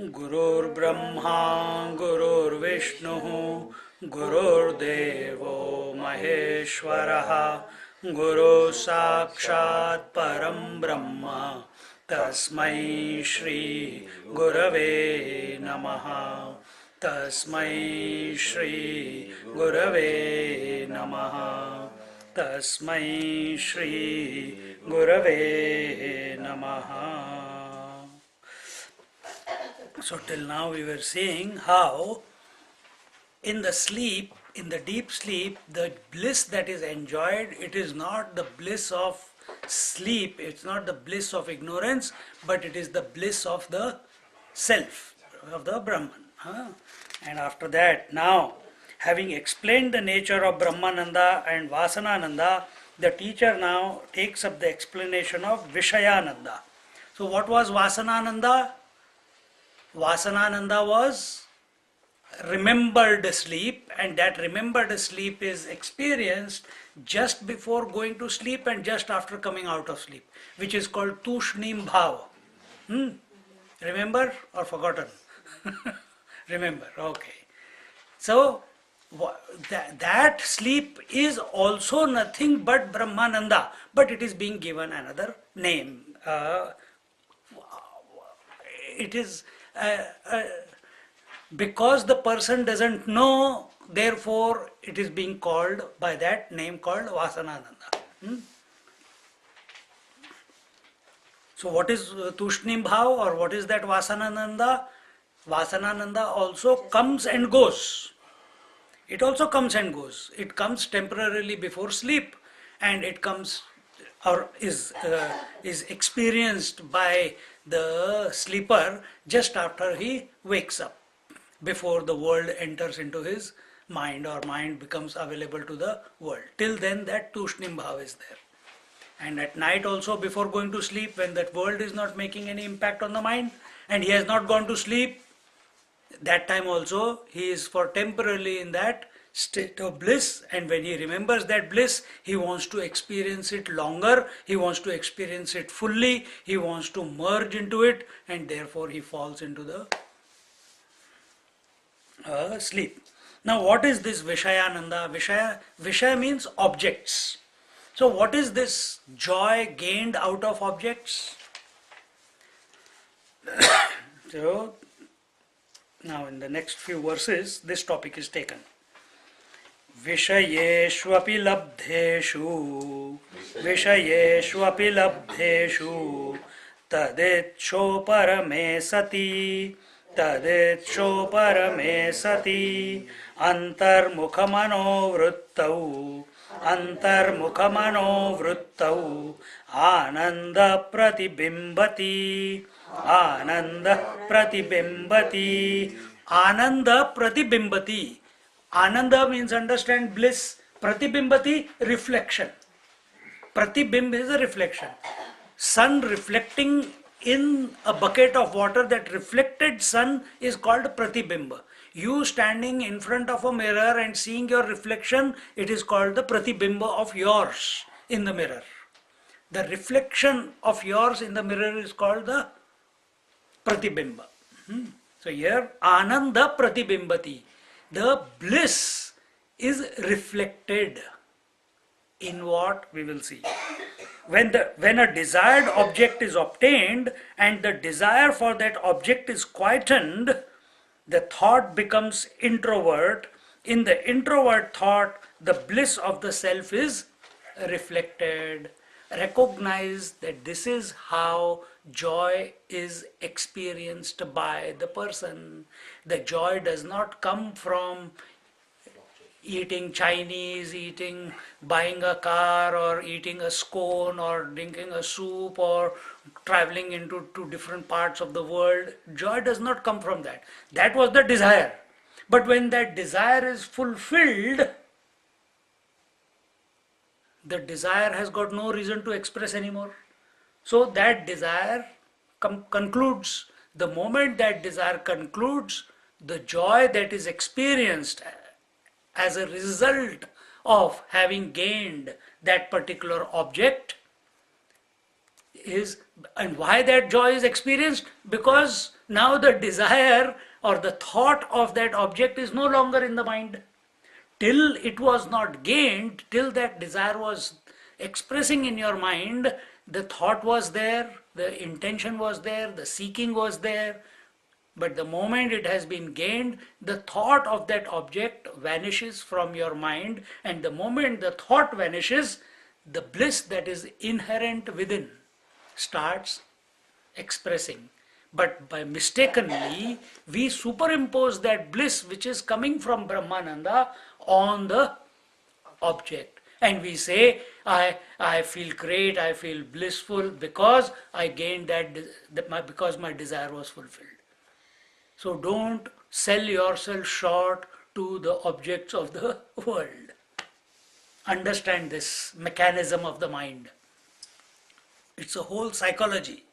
Gurur Brahma, Gurur Vishnu, Gurur Devo Maheshwaraha, Guru Sakshat Param Brahma, Tasmai Shri Gurave Namaha, Tasmai Shri Gurave Namaha, Tasmai Shri Gurave Namaha. So till now we were seeing how in the sleep, in the deep sleep, the bliss that is enjoyed, it is not the bliss of sleep, it's not the bliss of ignorance, but it is the bliss of the self, of the Brahman. And after that, now, having explained the nature of Brahmananda and Vasanananda, the teacher now takes up the explanation of Visayananda. So what was Vasanananda? Vasanananda was remembered sleep, and that remembered sleep is experienced just before going to sleep and just after coming out of sleep, which is called tushnim bhava. Remember or forgotten? Remember, okay. So that sleep is also nothing but Brahmananda, but it is being given another name. It is because the person doesn't know, therefore it is being called by that name called Vasanananda. So what is Tushnim Bhav, or what is that Vasanananda? Vasanananda also comes and goes. It also comes and goes. It comes temporarily before sleep, and it comes or is experienced by the sleeper just after he wakes up, before the world enters into his mind or mind becomes available to the world. Till then that Tushnim Bhav is there. And at night also, before going to sleep, when that world is not making any impact on the mind and he has not gone to sleep, that time also he is for temporarily in that state of bliss, and when he remembers that bliss, he wants to experience it longer, he wants to experience it fully, he wants to merge into it, and therefore he falls into the sleep. Now what is this Vishayananda? Vishaya means objects. So what is this joy gained out of objects? So now in the next few verses this topic is taken. Vishayeshvapi labdheshu tadetsho parame sati antarmukhamano vruttau ananda pratibimbati Ananda means understand bliss. Pratibimbati, reflection. Pratibimb is a reflection. Sun reflecting in a bucket of water, that reflected sun is called pratibimba. You standing in front of a mirror and seeing your reflection, it is called the pratibimba of yours in the mirror. The reflection of yours in the mirror is called the pratibimba. So here, Ananda pratibimbati. The bliss is reflected in what we will see. When a desired object is obtained and the desire for that object is quietened, the thought becomes introvert. In the introvert thought, the bliss of the self is reflected. Recognize that this is how joy is experienced by the person. The joy does not come from eating Chinese, buying a car, or eating a scone, or drinking a soup, or traveling into two different parts of the world. Joy does not come from that. That was the desire. But when that desire is fulfilled, the desire has got no reason to express anymore. So that desire concludes. The moment that desire concludes, the joy that is experienced as a result of having gained that particular object is, and why that joy is experienced? Because now the desire or the thought of that object is no longer in the mind. Till it was not gained, till that desire was expressing in your mind, the thought was there, the intention was there, the seeking was there. But the moment it has been gained, the thought of that object vanishes from your mind, and the moment the thought vanishes, the bliss that is inherent within starts expressing. But by mistakenly, we superimpose that bliss which is coming from Brahmananda on the object. And we say, I feel great, I feel blissful because I gained that, because my desire was fulfilled. So don't sell yourself short to the objects of the world. Understand this mechanism of the mind. It's a whole psychology.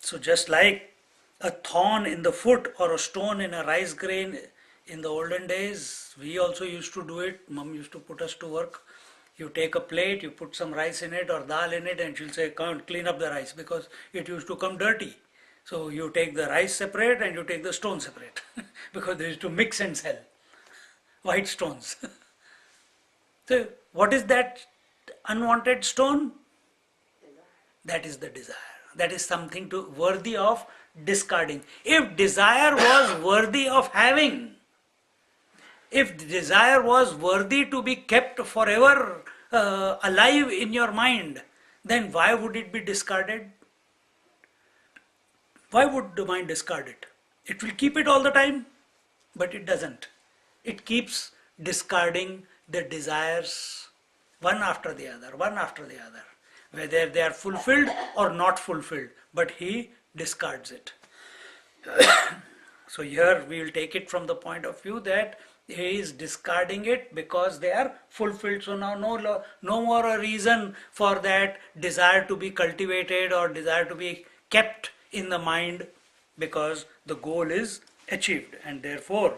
So just like a thorn in the foot or a stone in a rice grain in the olden days, we also used to do it. Mom used to put us to work. You take a plate, you put some rice in it or dal in it, and she'll say, come clean up the rice, because it used to come dirty. So you take the rice separate and you take the stone separate because they used to mix and sell white stones. So what is that unwanted stone? That is the desire. That is something worthy of discarding. If desire was worthy of having, if desire was worthy to be kept forever alive in your mind, then why would it be discarded? Why would the mind discard it? It will keep it all the time, but it doesn't. It keeps discarding the desires one after the other, whether they are fulfilled or not fulfilled, but he discards it. So here we will take it from the point of view that he is discarding it because they are fulfilled. So now no more a reason for that desire to be cultivated or desire to be kept in the mind, because the goal is achieved, and therefore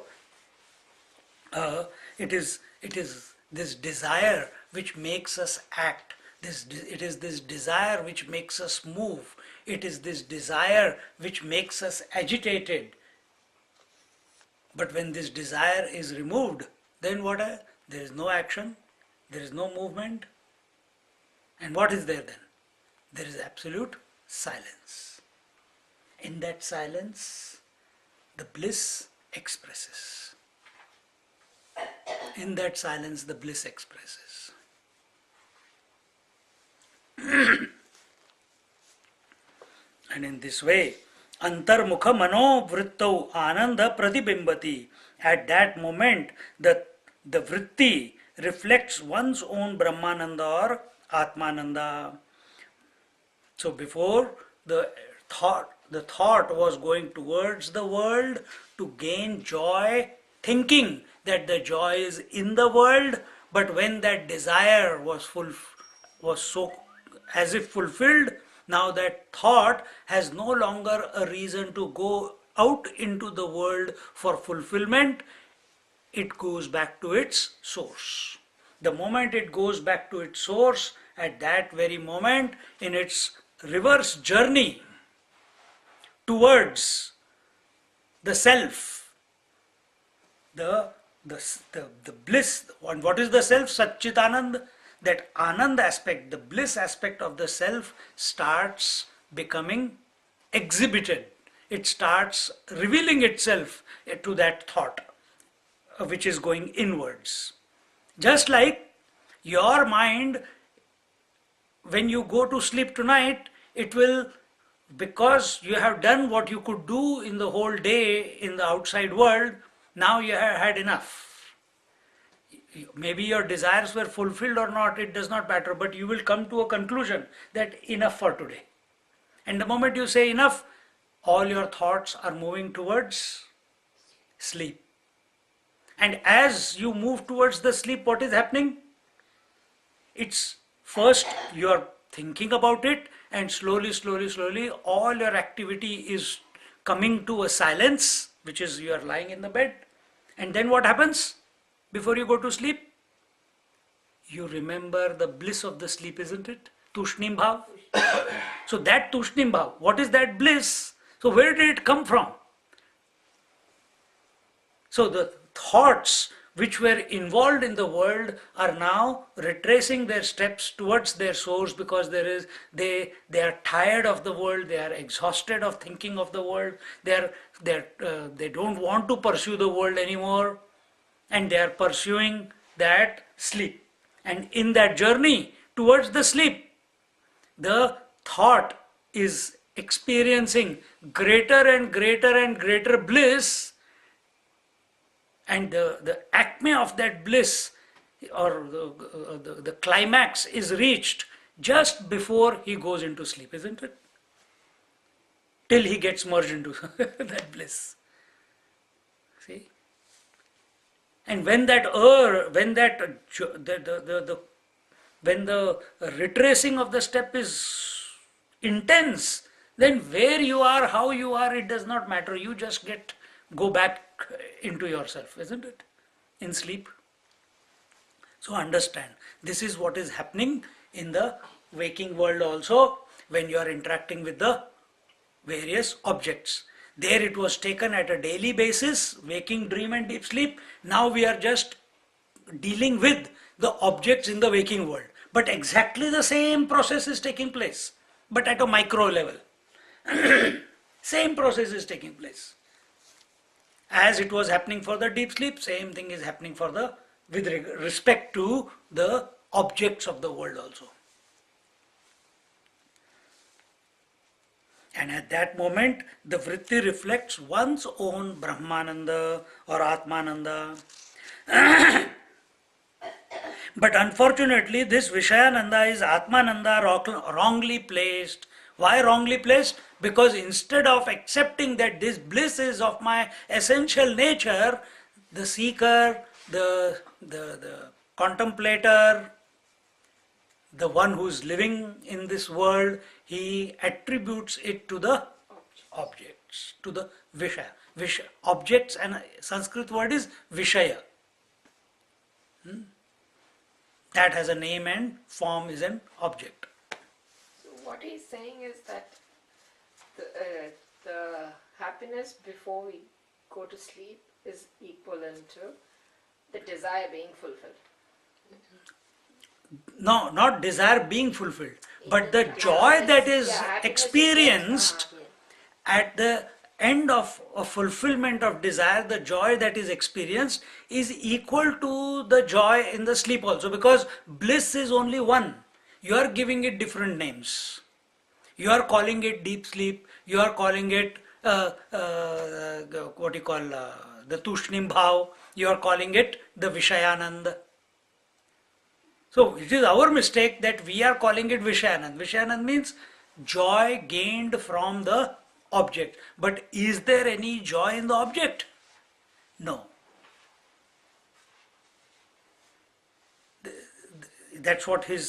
it is this desire which makes us act. It is this desire which makes us move. It is this desire which makes us agitated. But when this desire is removed, then what? There is no action, there is no movement. And what is there then? There is absolute silence. In that silence, the bliss expresses. In that silence, the bliss expresses. And in this way, antarmukha mano vrittau ananda pratibimbati. At that moment, the vritti reflects one's own Brahmananda or Atmananda. So before, the thought was going towards the world to gain joy, thinking that the joy is in the world. But when that desire was so as if fulfilled, now that thought has no longer a reason to go out into the world for fulfillment. It goes back to its source. The moment it goes back to its source, at that very moment, in its reverse journey towards the self, the bliss. And what is the self? Satchitanand. That Anand aspect, the bliss aspect of the self, starts becoming exhibited. It starts revealing itself to that thought which is going inwards. Just like your mind, when you go to sleep tonight, it will, because you have done what you could do in the whole day in the outside world, now you have had enough. Maybe your desires were fulfilled or not, it does not matter, but you will come to a conclusion that enough for today. And the moment you say enough, all your thoughts are moving towards sleep. And as you move towards the sleep, what is happening? It's first you are thinking about it, and slowly, slowly, slowly, all your activity is coming to a silence, which is you are lying in the bed. And then what happens before you go to sleep? You remember the bliss of the sleep, isn't it? Tushnim bhav. So that tushnim bhav, what is that bliss? So where did it come from? So the thoughts which were involved in the world are now retracing their steps towards their source, because they are tired of the world, they are exhausted of thinking of the world, they don't want to pursue the world anymore, and they are pursuing that sleep. And in that journey towards the sleep, the thought is experiencing greater and greater and greater bliss. And the acme of that bliss, or the climax, is reached just before he goes into sleep, isn't it? Till he gets merged into that bliss. See? And when when the retracing of the step is intense, then where you are, how you are, it does not matter. You just go back into yourself, isn't it? In sleep. So understand, this is what is happening in the waking world also, when you are interacting with the various objects. There it was taken at a daily basis, waking, dream and deep sleep. Now we are just dealing with the objects in the waking world. But exactly the same process is taking place, but at a micro level. Same process is taking place. As it was happening for the deep sleep, same thing is happening for with respect to the objects of the world also. And at that moment, the vritti reflects one's own Brahmananda or Atmananda. But unfortunately, this Visayananda is Atmananda wrongly placed. Why wrongly placed? Because instead of accepting that this bliss is of my essential nature, the seeker, the contemplator, the one who is living in this world, he attributes it to the objects, to the Vishaya. Objects, and Sanskrit word is Vishaya. That has a name and form is an object. So what he's saying is that the happiness before we go to sleep is equivalent to the desire being fulfilled. No, not desire being fulfilled, but the joy that is experienced at the end of a fulfillment of desire, the joy that is experienced is equal to the joy in the sleep also, because bliss is only one. You are giving it different names. You are calling it deep sleep, you are calling it the Tushnim Bhav, you are calling it the Visayananda. So it is our mistake that we are calling it Visayananda. Visayananda means joy gained from the object. But is there any joy in the object? No. That's what he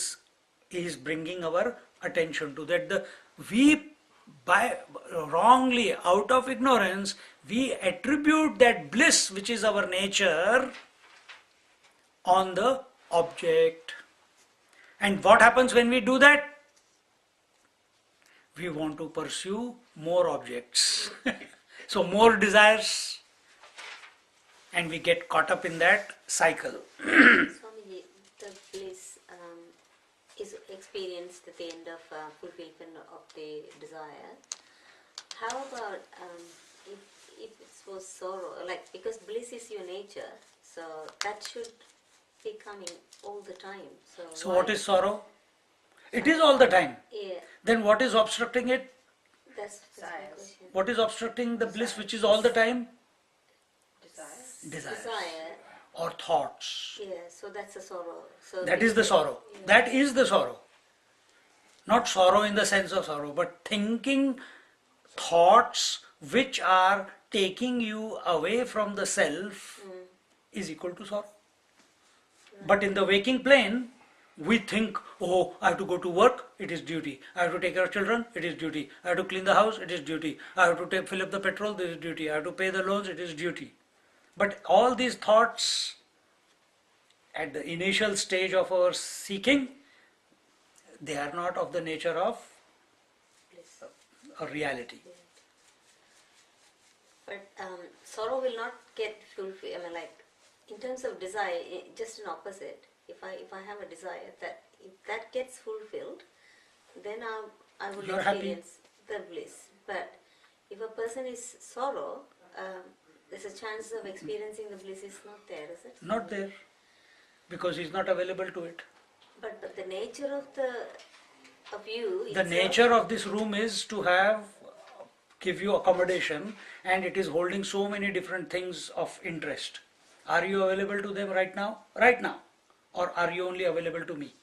is bringing our attention to, that by wrongly, out of ignorance, we attribute that bliss which is our nature on the object. And what happens when we do that? We want to pursue more objects. So more desires, and we get caught up in that cycle. Swami, the bliss is experienced at the end of fulfillment of the desire. How about if it was sorrow? Like, because bliss is your nature, so that should be coming all the time. So what is sorrow? It is all the time. Yeah, Then what is obstructing it? that's my Desires. question. What is obstructing the bliss which is all the time? Desire. Desires Desire. or thoughts. Yeah, so that's a sorrow. So That is the sorrow. Yeah. That is the sorrow. Not sorrow in the sense of sorrow, but thinking thoughts which are taking you away from the self is equal to sorrow. But in the waking plane, we think, oh, I have to go to work, it is duty. I have to take care of children, it is duty. I have to clean the house, it is duty. I have to fill up the petrol, this is duty. I have to pay the loans, it is duty. But all these thoughts at the initial stage of our seeking, they are not of the nature of Bliss. a reality. But sorrow will not get fulfilled. I mean, like in terms of desire, just an opposite. If I have a desire that if that gets fulfilled, then I will You're happy. experience the bliss. But if a person is sorrow, there's a chance of experiencing the bliss is not there, is it? Not there, because he's not available to it. But the nature of you. The itself- nature of this room is to give you accommodation, and it is holding so many different things of interest. Are you available to them right now? Right now. Or are you only available to me?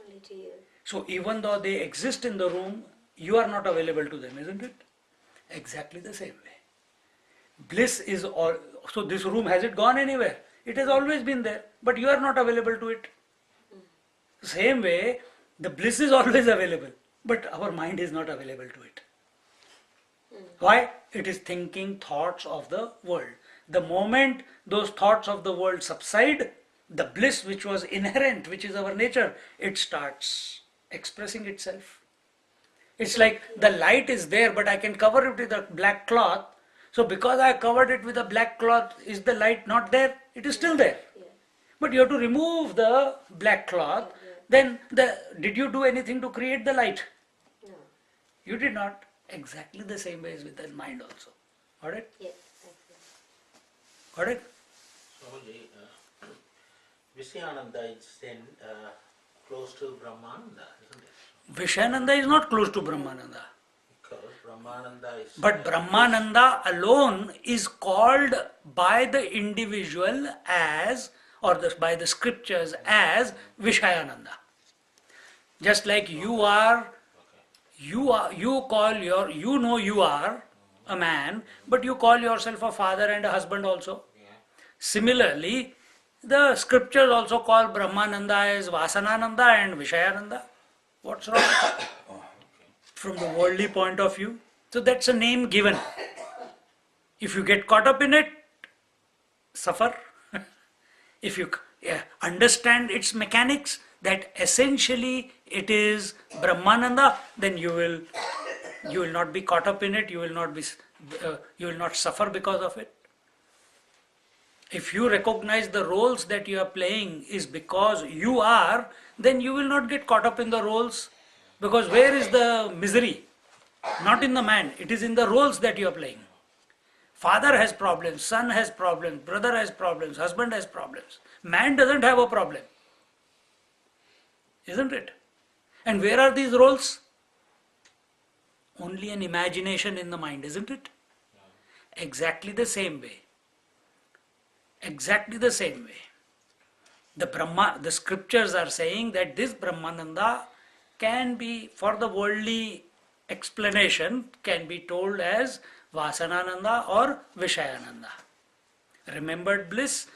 Only to you. So even though they exist in the room, you are not available to them, isn't it? Exactly the same way. Bliss is all. So this room, has it gone anywhere? It has always been there, but you are not available to it. Same way, the bliss is always available, but our mind is not available to it. Why? It is thinking thoughts of the world. The moment those thoughts of the world subside, the bliss which was inherent, which is our nature, it starts expressing itself. It's like the light is there, but I can cover it with a black cloth. So because I covered it with a black cloth, is the light not there? It is still there. Yeah. But you have to remove the black cloth. Then did you do anything to create the light? No. You did not. Exactly the same way is with the mind also. Got it? Yeah. Thank you. Got it? Swamiji, Visayananda is then close to Brahmananda, isn't it? Visayananda is not close to Brahmananda. Because Brahmananda is. But Brahmananda alone is called by the individual as, or by the scriptures as Visayananda. Just like you are, you know you are a man, but you call yourself a father and a husband also. Yeah. Similarly, the scriptures also call Brahmananda as Vasanananda and Visayananda. What's wrong? From the worldly point of view. So that's a name given. If you get caught up in it, suffer. If you understand its mechanics, that essentially it is Brahmananda, then you will not be caught up in it. You will not suffer because of it. If you recognize the roles that you are playing is because you are, then you will not get caught up in the roles. Because where is the misery? Not in the man, it is in the roles that you are playing. Father has problems, son has problems, brother has problems, husband has problems. Man doesn't have a problem. Isn't it? And where are these roles? Only an imagination in the mind, isn't it? Exactly the same way. Exactly the same way. The scriptures are saying that this Brahmananda can be, for the worldly explanation, can be told as Vasanananda or Visayananda. Remembered bliss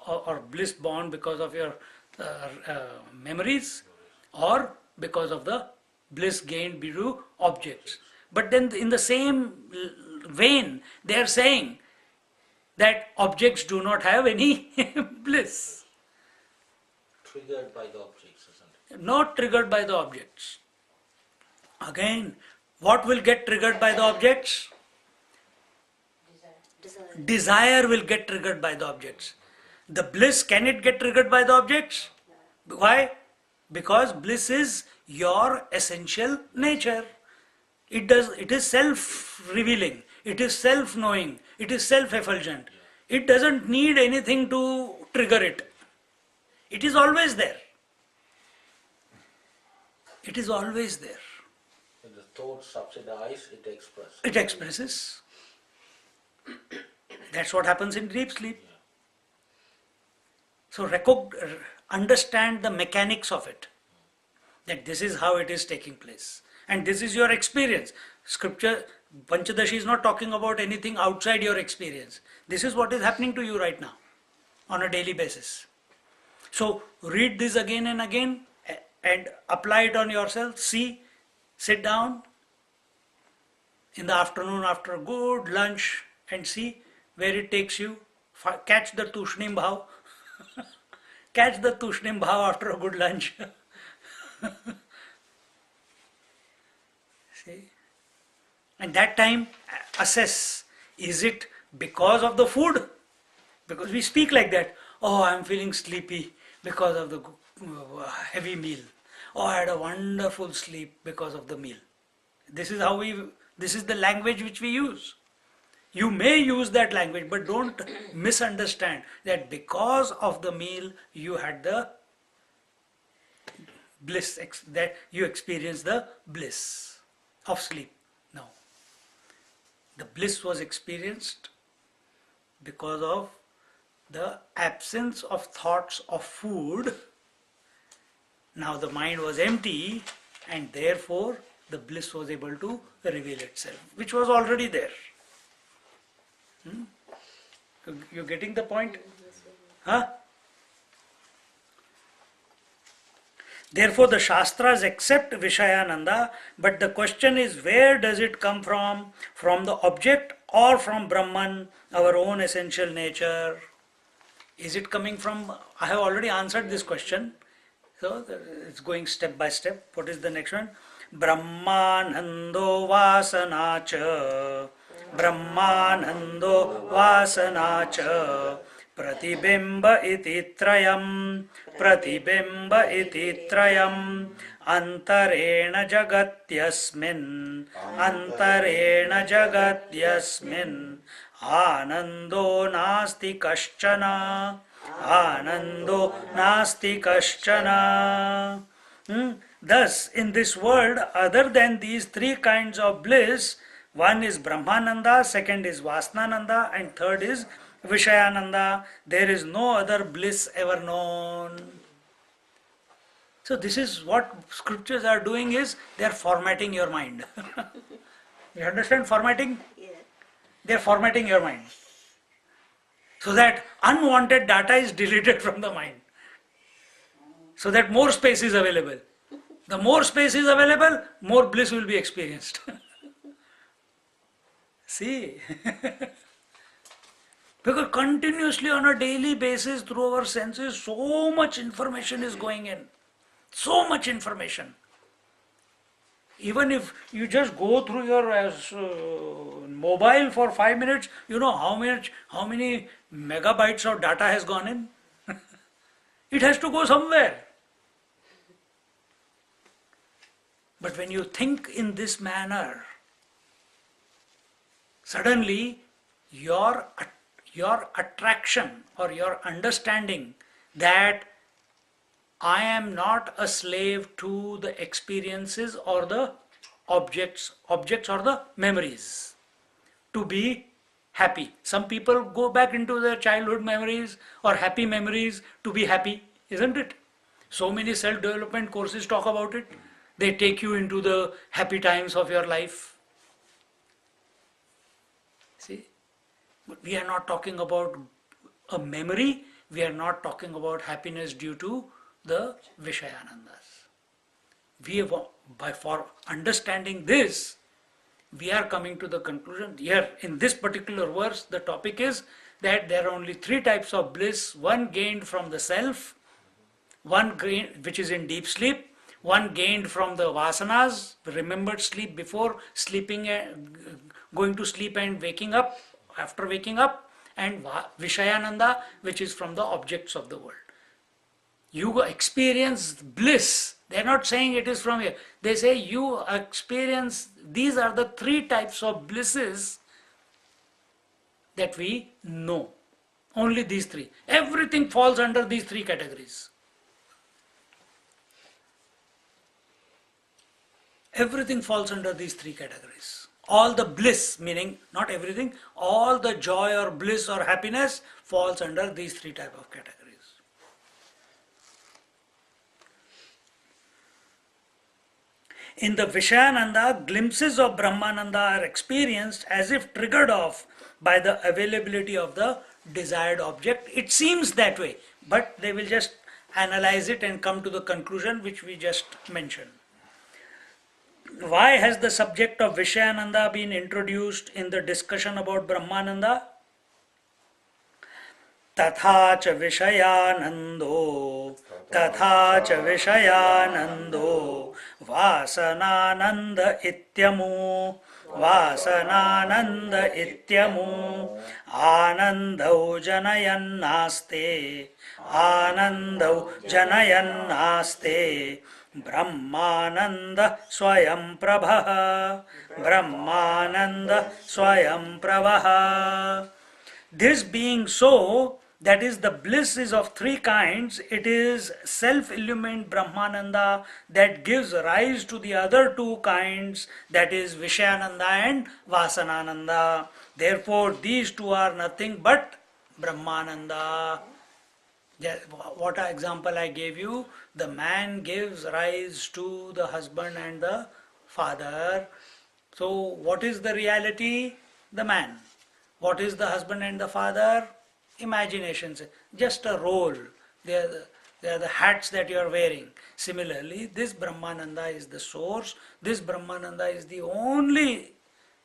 or bliss born because of your memories or because of the bliss gained through objects. But then in the same vein, they are saying that objects do not have any bliss. Triggered by the objects, isn't it? Not triggered by the objects. Again, what will get triggered by the objects? Desire. Desire will get triggered by the objects. The bliss, can it get triggered by the objects? Why? Because bliss is your essential nature. It is self-revealing. It is self-knowing. It is self-effulgent. It doesn't need anything to trigger it. It is always there. It is always there. If the thought subsidize, it expresses. It expresses. That's what happens in deep sleep. So understand the mechanics of it. That this is how it is taking place. And this is your experience. Scripture, Panchadashi is not talking about anything outside your experience. This is what is happening to you right now on a daily basis. So read this again and again and apply it on yourself. See, sit down in the afternoon after a good lunch and see where it takes you. Catch the tushnim bhav. Catch the tushnim bhav after a good lunch. See? And that time assess, is it because of the food? Because we speak like that. Oh, I am feeling sleepy because of the heavy meal. Oh, I had a wonderful sleep because of the meal. This is the language which we use. You may use that language, but don't misunderstand that because of the meal you had the bliss, that you experienced the bliss of sleep. No. The bliss was experienced because of the absence of thoughts of food. Now the mind was empty and therefore the bliss was able to reveal itself, which was already there. You getting the point? Huh? Therefore the Shastras accept Visayananda, but the question is, where does it come from? From the object or from Brahman, our own essential nature? Is it coming from... I have already answered this question. So it's going step by step. What is the next one? Brahmanando vasana cha. Brahmanando vasana cha. Pratibimba iti trayam. Pratibimba iti trayam. Antarena jagatyasmin. Antarena jagatyasmin. Anando nasti kaschana. Anando nasti kaschana. Thus, in this world, other than these three kinds of bliss, one is Brahmananda, second is Vasnananda, and third is Visayananda. There is no other bliss ever known. So this is what scriptures are doing, is they are formatting your mind. You understand formatting? Yeah. They are formatting your mind. So that unwanted data is deleted from the mind. So that more space is available. The more space is available, more bliss will be experienced. See? Because continuously on a daily basis through our senses, so much information is going in. So much information. Even if you just go through your mobile for 5 minutes, you know how many megabytes of data has gone in. It has to go somewhere. But when you think in this manner, suddenly your attraction or your understanding that I am not a slave to the experiences or the objects or the memories to be happy. Some people go back into their childhood memories or happy memories to be happy, isn't it? So many self-development courses talk about it. They take you into the happy times of your life. See? But we are not talking about a memory. We are not talking about happiness due to the Visayanandas. For understanding this, we are coming to the conclusion here in this particular verse. The topic is that there are only three types of bliss: one gained from the self, one gained, which is in deep sleep, one gained from the vasanas, remembered sleep before sleeping, going to sleep and waking up, after waking up, and Visayananda, which is from the objects of the world. You experience bliss. They are not saying it is from here. They say you experience, these are the three types of blisses that we know. Only these three. Everything falls under these three categories. Everything falls under these three categories. All the bliss, meaning not everything, all the joy or bliss or happiness falls under these three type of categories. In the Visayananda, glimpses of Brahmananda are experienced as if triggered off by the availability of the desired object. It seems that way, but they will just analyze it and come to the conclusion which we just mentioned. Why has the subject of Visayananda been introduced in the discussion about Brahmananda? तथा च विषयानंदो वासनानंद इत्यमु आनंदौ जनयन्नास्ते ब्रह्मानंद स्वयं प्रभः. This being so, that is, the bliss is of three kinds. It is self-illumined Brahmananda that gives rise to the other two kinds, that is Visayananda and Vasanananda. Therefore, these two are nothing but Brahmananda. What example I gave you? The man gives rise to the husband and the father. So, what is the reality? The man. What is the husband and the father? Imaginations, just a role. They are the hats that you are wearing. Similarly, this Brahmananda is the source. This Brahmananda is the only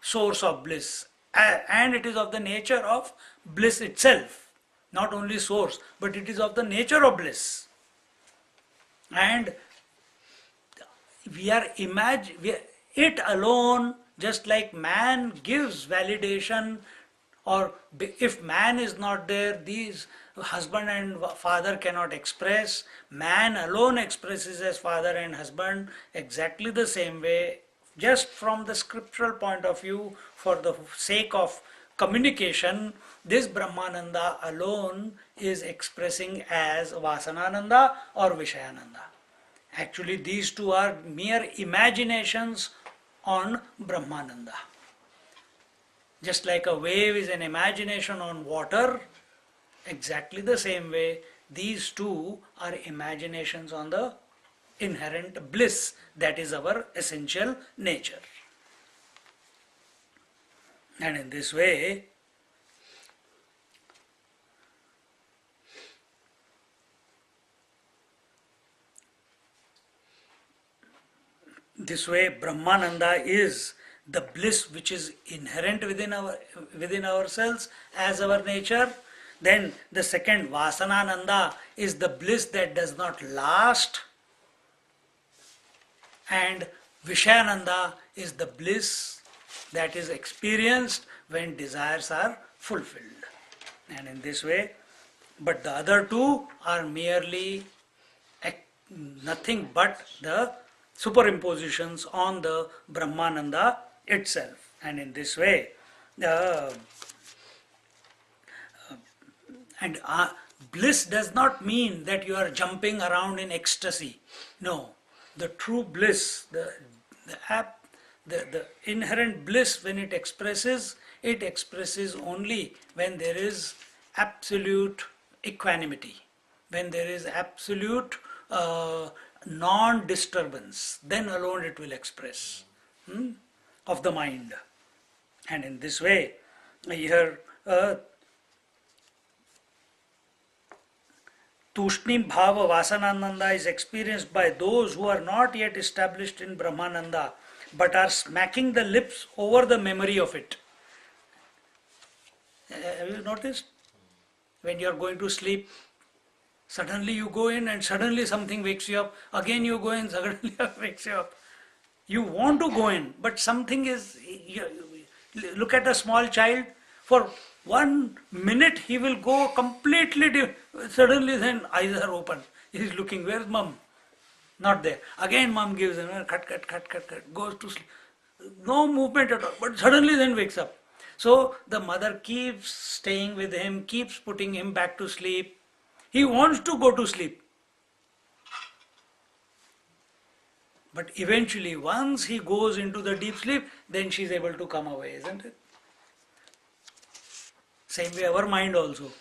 source of bliss. And it is of the nature of bliss itself. Not only source, but it is of the nature of bliss. And it alone, just like man gives validation, or if man is not there, these husband and father cannot express. Man alone expresses as father and husband exactly the same way. Just from the scriptural point of view, for the sake of communication, this Brahmananda alone is expressing as Vasanananda or Visayananda. Actually, these two are mere imaginations on Brahmananda. Just like a wave is an imagination on water, exactly the same way, these two are imaginations on the inherent bliss that is our essential nature. And in this way, Brahmananda is the bliss which is inherent within ourselves as our nature. Then the second, Vasanananda, is the bliss that does not last. And Visayananda is the bliss that is experienced when desires are fulfilled. And in this way, but the other two are merely nothing but the superimpositions on the Brahmananda itself. And in this way, bliss does not mean that you are jumping around in ecstasy. No, the true bliss, the inherent bliss, when it expresses only when there is absolute equanimity, when there is absolute non-disturbance, then alone it will express of the mind. And in this way, here Tushnim Bhava Vasanananda is experienced by those who are not yet established in Brahmananda but are smacking the lips over the memory of it. Have you noticed? When you are going to sleep, suddenly you go in and suddenly something wakes you up. Again you go in, suddenly wakes you up. You want to go in, but something is... Look at a small child. For 1 minute he will go completely... Suddenly then eyes are open. He is looking, where's mom? Not there. Again mom gives him, cut, goes to sleep. No movement at all, but suddenly then wakes up. So the mother keeps staying with him, keeps putting him back to sleep. He wants to go to sleep. But eventually, once he goes into the deep sleep, then she is able to come away, isn't it? Same way our mind also.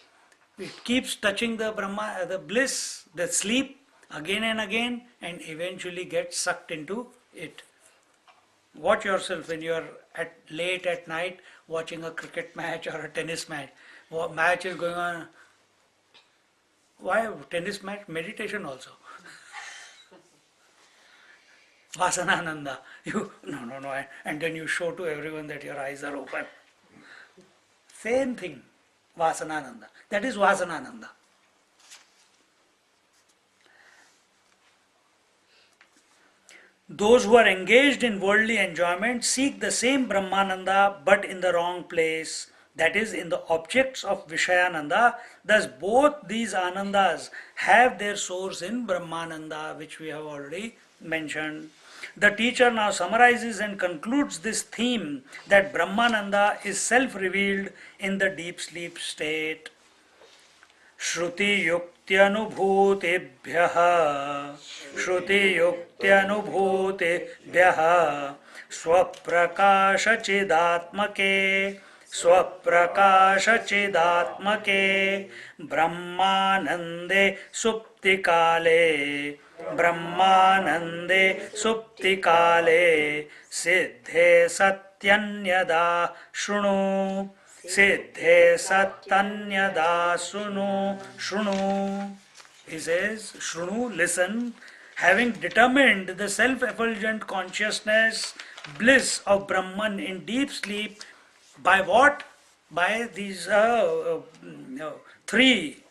It keeps touching the Brahma, the bliss, the sleep again and eventually gets sucked into it. Watch yourself when you are late at night watching a cricket match or a tennis match. Match is going on. Why tennis match? Meditation also. Vasanananda. No. And then you show to everyone that your eyes are open. Same thing. Vasanananda. That is Vasanananda. Those who are engaged in worldly enjoyment seek the same Brahmananda but in the wrong place, that is, in the objects of Visayananda. Thus, both these Anandas have their source in Brahmananda, which we have already mentioned. The teacher now summarizes and concludes this theme that Brahmananda is self-revealed in the deep sleep state. Shruti yuktyनुभूतेभ्यः स्वप्रकाशचिदात्मके ब्रह्मानन्दे सुप्तिकाले सिद्धे सत्यन्यदा शृणु शृणु. He says, Shृणु, listen, having determined the self-effulgent consciousness, bliss of Brahman in deep sleep, by what? By these three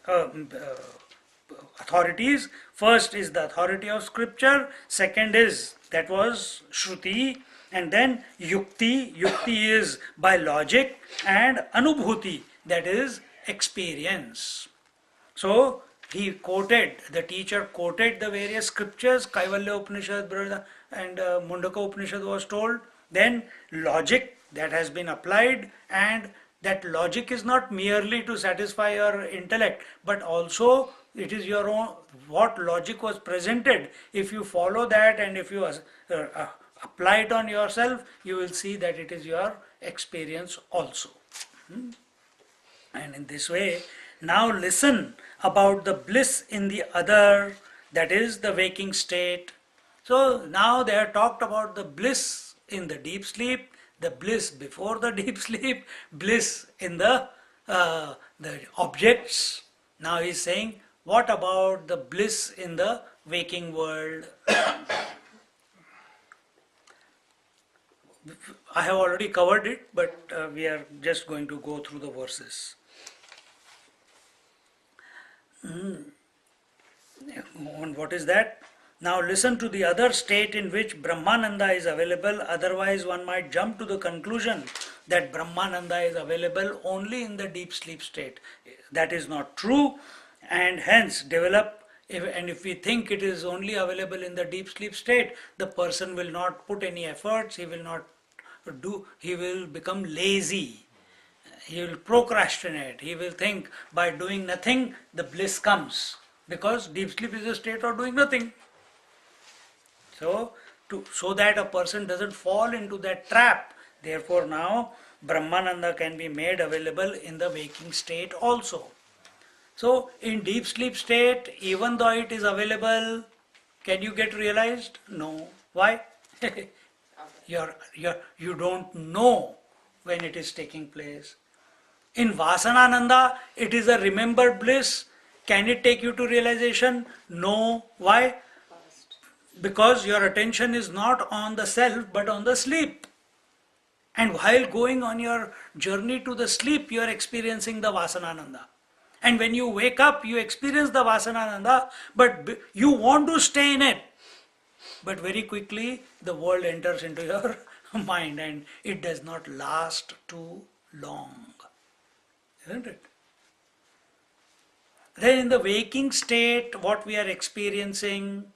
authorities. First is the authority of scripture, second is, that was Shruti, and then Yukti. Yukti is by logic, and Anubhuti, that is experience. So, the teacher quoted the various scriptures, Kaivalya Upanishad and Mundaka Upanishad was told. Then logic that has been applied, and that logic is not merely to satisfy your intellect, but also it is your own, what logic was presented. If you follow that and if you apply it on yourself, you will see that it is your experience also. And in this way, now listen about the bliss in the other, that is the waking state. So now they have talked about the bliss in the deep sleep, the bliss before the deep sleep, bliss in the objects. Now he is saying, what about the bliss in the waking world? I have already covered it, but we are just going to go through the verses. And what is that? Now listen to the other state in which Brahmananda is available, otherwise one might jump to the conclusion that Brahmananda is available only in the deep sleep state. That is not true, and hence if we think it is only available in the deep sleep state, the person will not put any efforts, he will become lazy. He will procrastinate. He will think by doing nothing the bliss comes, because deep sleep is a state of doing nothing. So that a person doesn't fall into that trap, therefore now Brahmananda can be made available in the waking state also. So in deep sleep state, even though it is available, can you get realized? No. Why? You don't know when it is taking place. In Vasanananda, it is a remembered bliss. Can it take you to realization? No. Why? Because your attention is not on the self but on the sleep. And while going on your journey to the sleep, you are experiencing the Vasanananda. And when you wake up, you experience the Vasanananda, but you want to stay in it. But very quickly, the world enters into your mind and it does not last too long. Isn't it? Then in the waking state, what we are experiencing,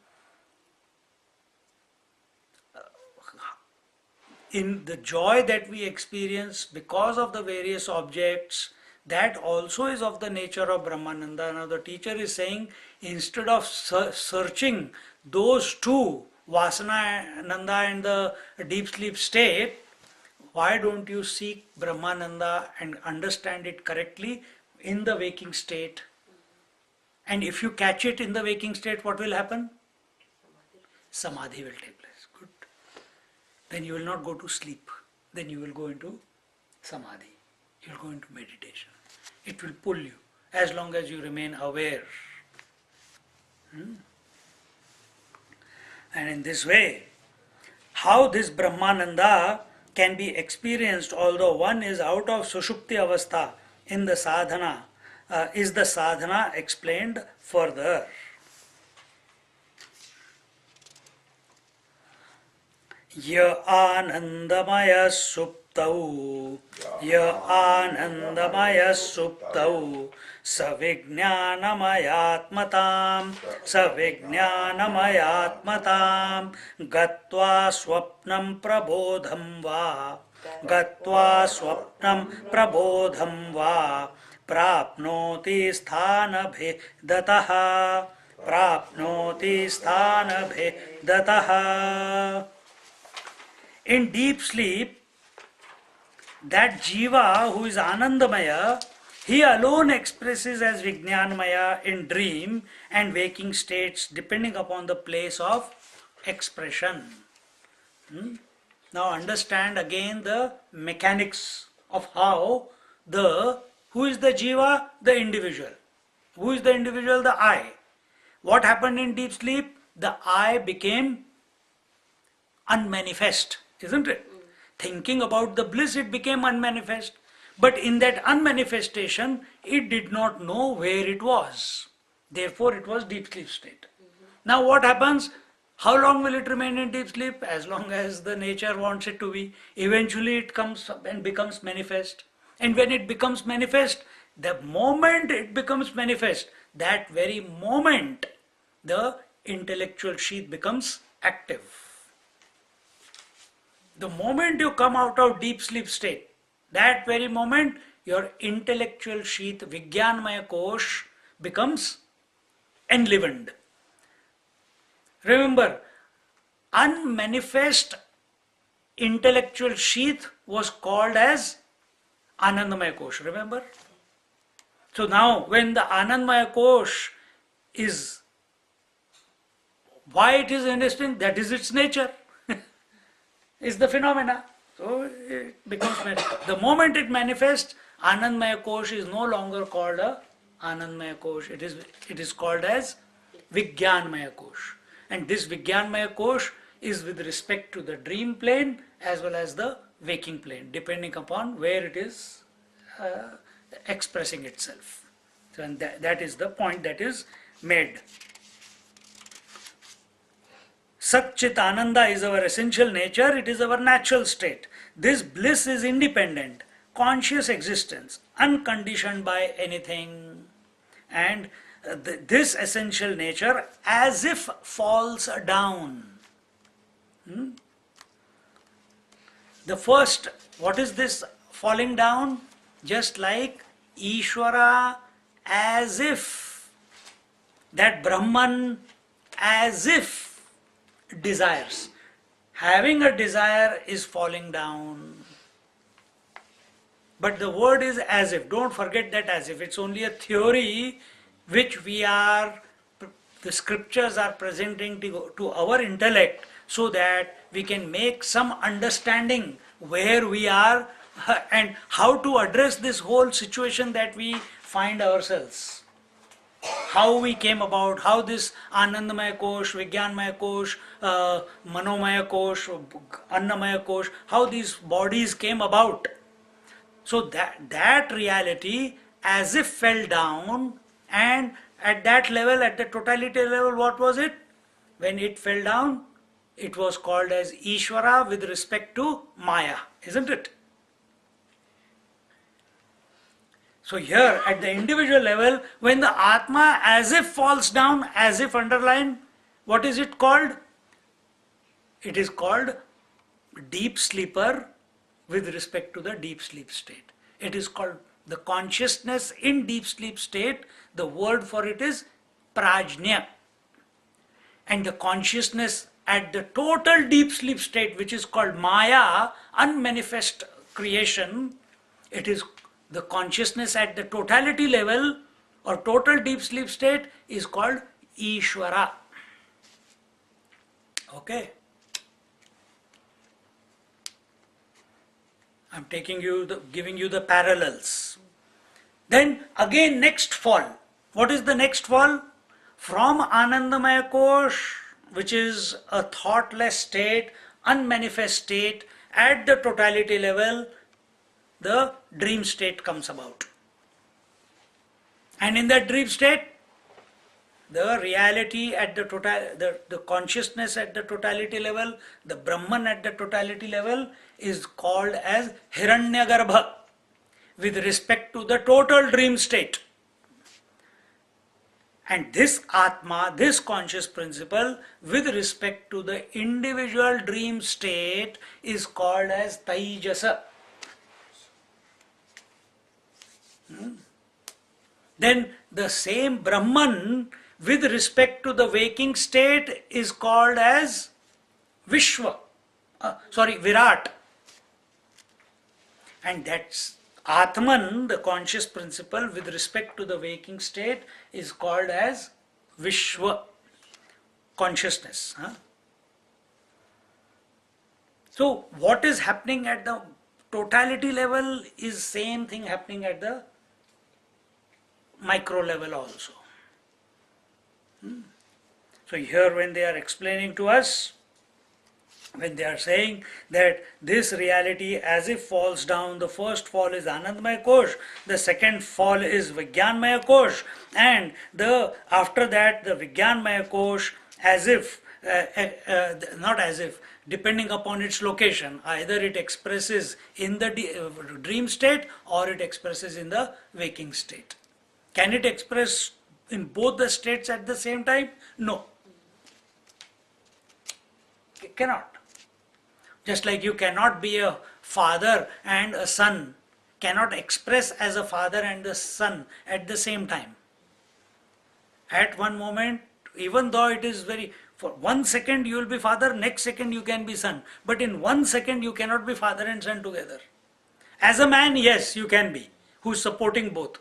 in the joy that we experience because of the various objects, that also is of the nature of Brahmananda. Now the teacher is saying, instead of searching those two Vasananda and the deep sleep state, why don't you seek Brahmananda and understand it correctly in the waking state? And if you catch it in the waking state, what will happen? Samadhi will take place. Good. Then you will not go to sleep. Then you will go into Samadhi. You will go into meditation. It will pull you as long as you remain aware. And in this way, how this Brahmananda can be experienced although one is out of sushupti avastha in the sadhana, is the sadhana explained further. Ya anandamaya suptau, ya anandamaya suptau, savijnanamayatmatam, savijnanamayatmatam, gatva swapnam prabodham va, gatva swapnam prabodham va, prapnoti sthanabhedatah, prapnoti sthanabhedatah. In deep sleep, that jiva who is Anandamaya, he alone expresses as Vijnanamaya in dream and waking states depending upon the place of expression. Now understand again the mechanics of how who is the jiva? The individual. Who is the individual? The I. What happened in deep sleep? The I became unmanifest. Isn't it? Thinking about the bliss, it became unmanifest. But in that unmanifestation, it did not know where it was. Therefore, it was deep sleep state. Now what happens? How long will it remain in deep sleep? As long as the nature wants it to be. Eventually it comes and becomes manifest. And when it becomes manifest, the moment it becomes manifest, that very moment, the intellectual sheath becomes active. The moment you come out of deep sleep state, that very moment your intellectual sheath, Vijnanamaya Kosh, becomes enlivened. Remember, unmanifest intellectual sheath was called as Anandamaya Kosh. Remember? So now when the Anandamaya Kosh is, why it is interesting? That is its nature. Is the phenomena. So it becomes manifest. The moment it manifests, Anandmaya Kosh is no longer called a Anandmaya Kosh. It is called as Vijnanmaya Kosh. And this Vijnanmaya Kosh is with respect to the dream plane as well as the waking plane, depending upon where it is expressing itself. So and that is the point that is made. Sat Chit Ananda is our essential nature, it is our natural state. This bliss is independent, conscious existence, unconditioned by anything. And this essential nature as if falls down. The first, what is this falling down? Just like Ishvara as if, that Brahman as if desires. Having a desire is falling down. But the word is as if. Don't forget that as if. It's only a theory which the scriptures are presenting to our intellect so that we can make some understanding where we are and how to address this whole situation that we find ourselves. How we came about, how this Anandamaya Kosh, Vijnanmaya Kosh, Manomaya Kosh, Annamaya Kosh, how these bodies came about. So that reality as if fell down, and at that level, at the totality level, what was it? When it fell down, it was called as Ishvara with respect to Maya, isn't it? So here at the individual level, when the Atma as if falls down, as if underline, what is it called? It is called deep sleeper with respect to the deep sleep state. It is called the consciousness in deep sleep state. The word for it is prajna. And the consciousness at the total deep sleep state, which is called Maya, unmanifest creation, it is the consciousness at the totality level or total deep sleep state is called Ishvara. Okay. I'm giving you the parallels. Then again next fall. What is the next fall? From Anandamaya Kosh, which is a thoughtless state, unmanifest state, at the totality level, the dream state comes about. And in that dream state, the reality at the the consciousness at the totality level, the Brahman at the totality level is called as Hiranyagarbha with respect to the total dream state. And this Atma, this conscious principle, with respect to the individual dream state, is called as Taijasa. Then the same Brahman, with respect to the waking state, is called as Virat. And that's Atman, the conscious principle, with respect to the waking state, is called as Vishwa, consciousness. So what is happening at the totality level is same thing happening at the micro level also. So here when they are explaining to us, when they are saying that this reality as if falls down, the first fall is Anandamaya Kosh, the second fall is Vijnanmaya Kosh, and after that the Vijnanmaya Kosh as if, not as if, depending upon its location, either it expresses in the dream state or it expresses in the waking state. Can it express in both the states at the same time? No. It cannot. Just like you cannot be a father and a son, cannot express as a father and a son at the same time. At one moment, even though it is for 1 second you will be father, next second you can be son. But in 1 second you cannot be father and son together. As a man, yes, you can be, who is supporting both.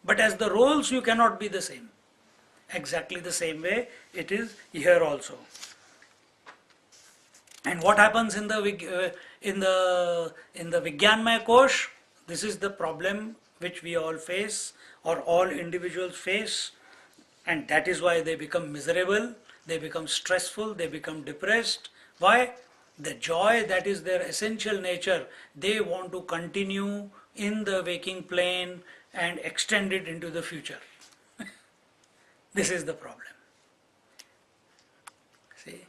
But as the roles, you cannot be the same. Exactly the same way it is here also. And what happens in the Vijnanmaya Kosh? This is the problem which we all face, or all individuals face, and that is why they become miserable, they become stressful, they become depressed. Why? The joy that is their essential nature, they want to continue in the waking plane and extend it into the future. This is the problem. See?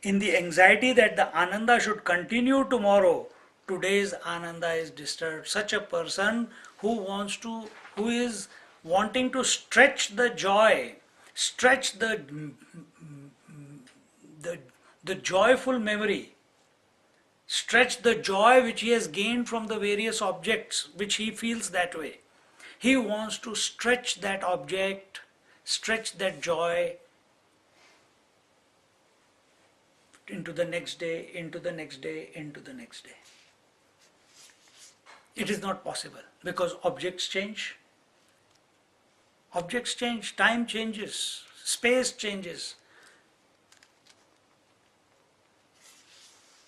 In the anxiety that the Ananda should continue tomorrow, today's Ananda is disturbed. Such a person who is wanting to stretch the joy, stretch the joyful memory, stretch the joy which he has gained from the various objects which he feels that way. He wants to stretch that object, stretch that joy into the next day, into the next day, into the next day. It is not possible because objects change. Objects change, time changes, space changes.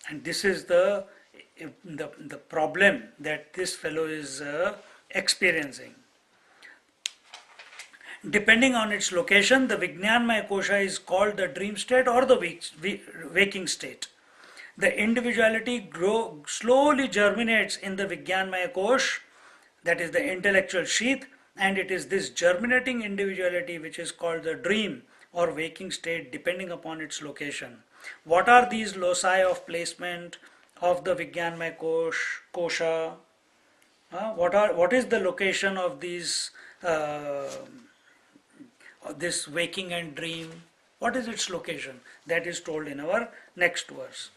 And this is the problem that this fellow is experiencing. Depending on its location, the Vijnanmaya Kosha is called the dream state or the waking state. The individuality slowly germinates in the Vijnanmaya Kosh, that is the intellectual sheath, and it is this germinating individuality which is called the dream or waking state depending upon its location. What are these loci of placement of the Vijnanmaya Kosha? What is the location of these this waking and dream? What is its location? That is told in our next verse.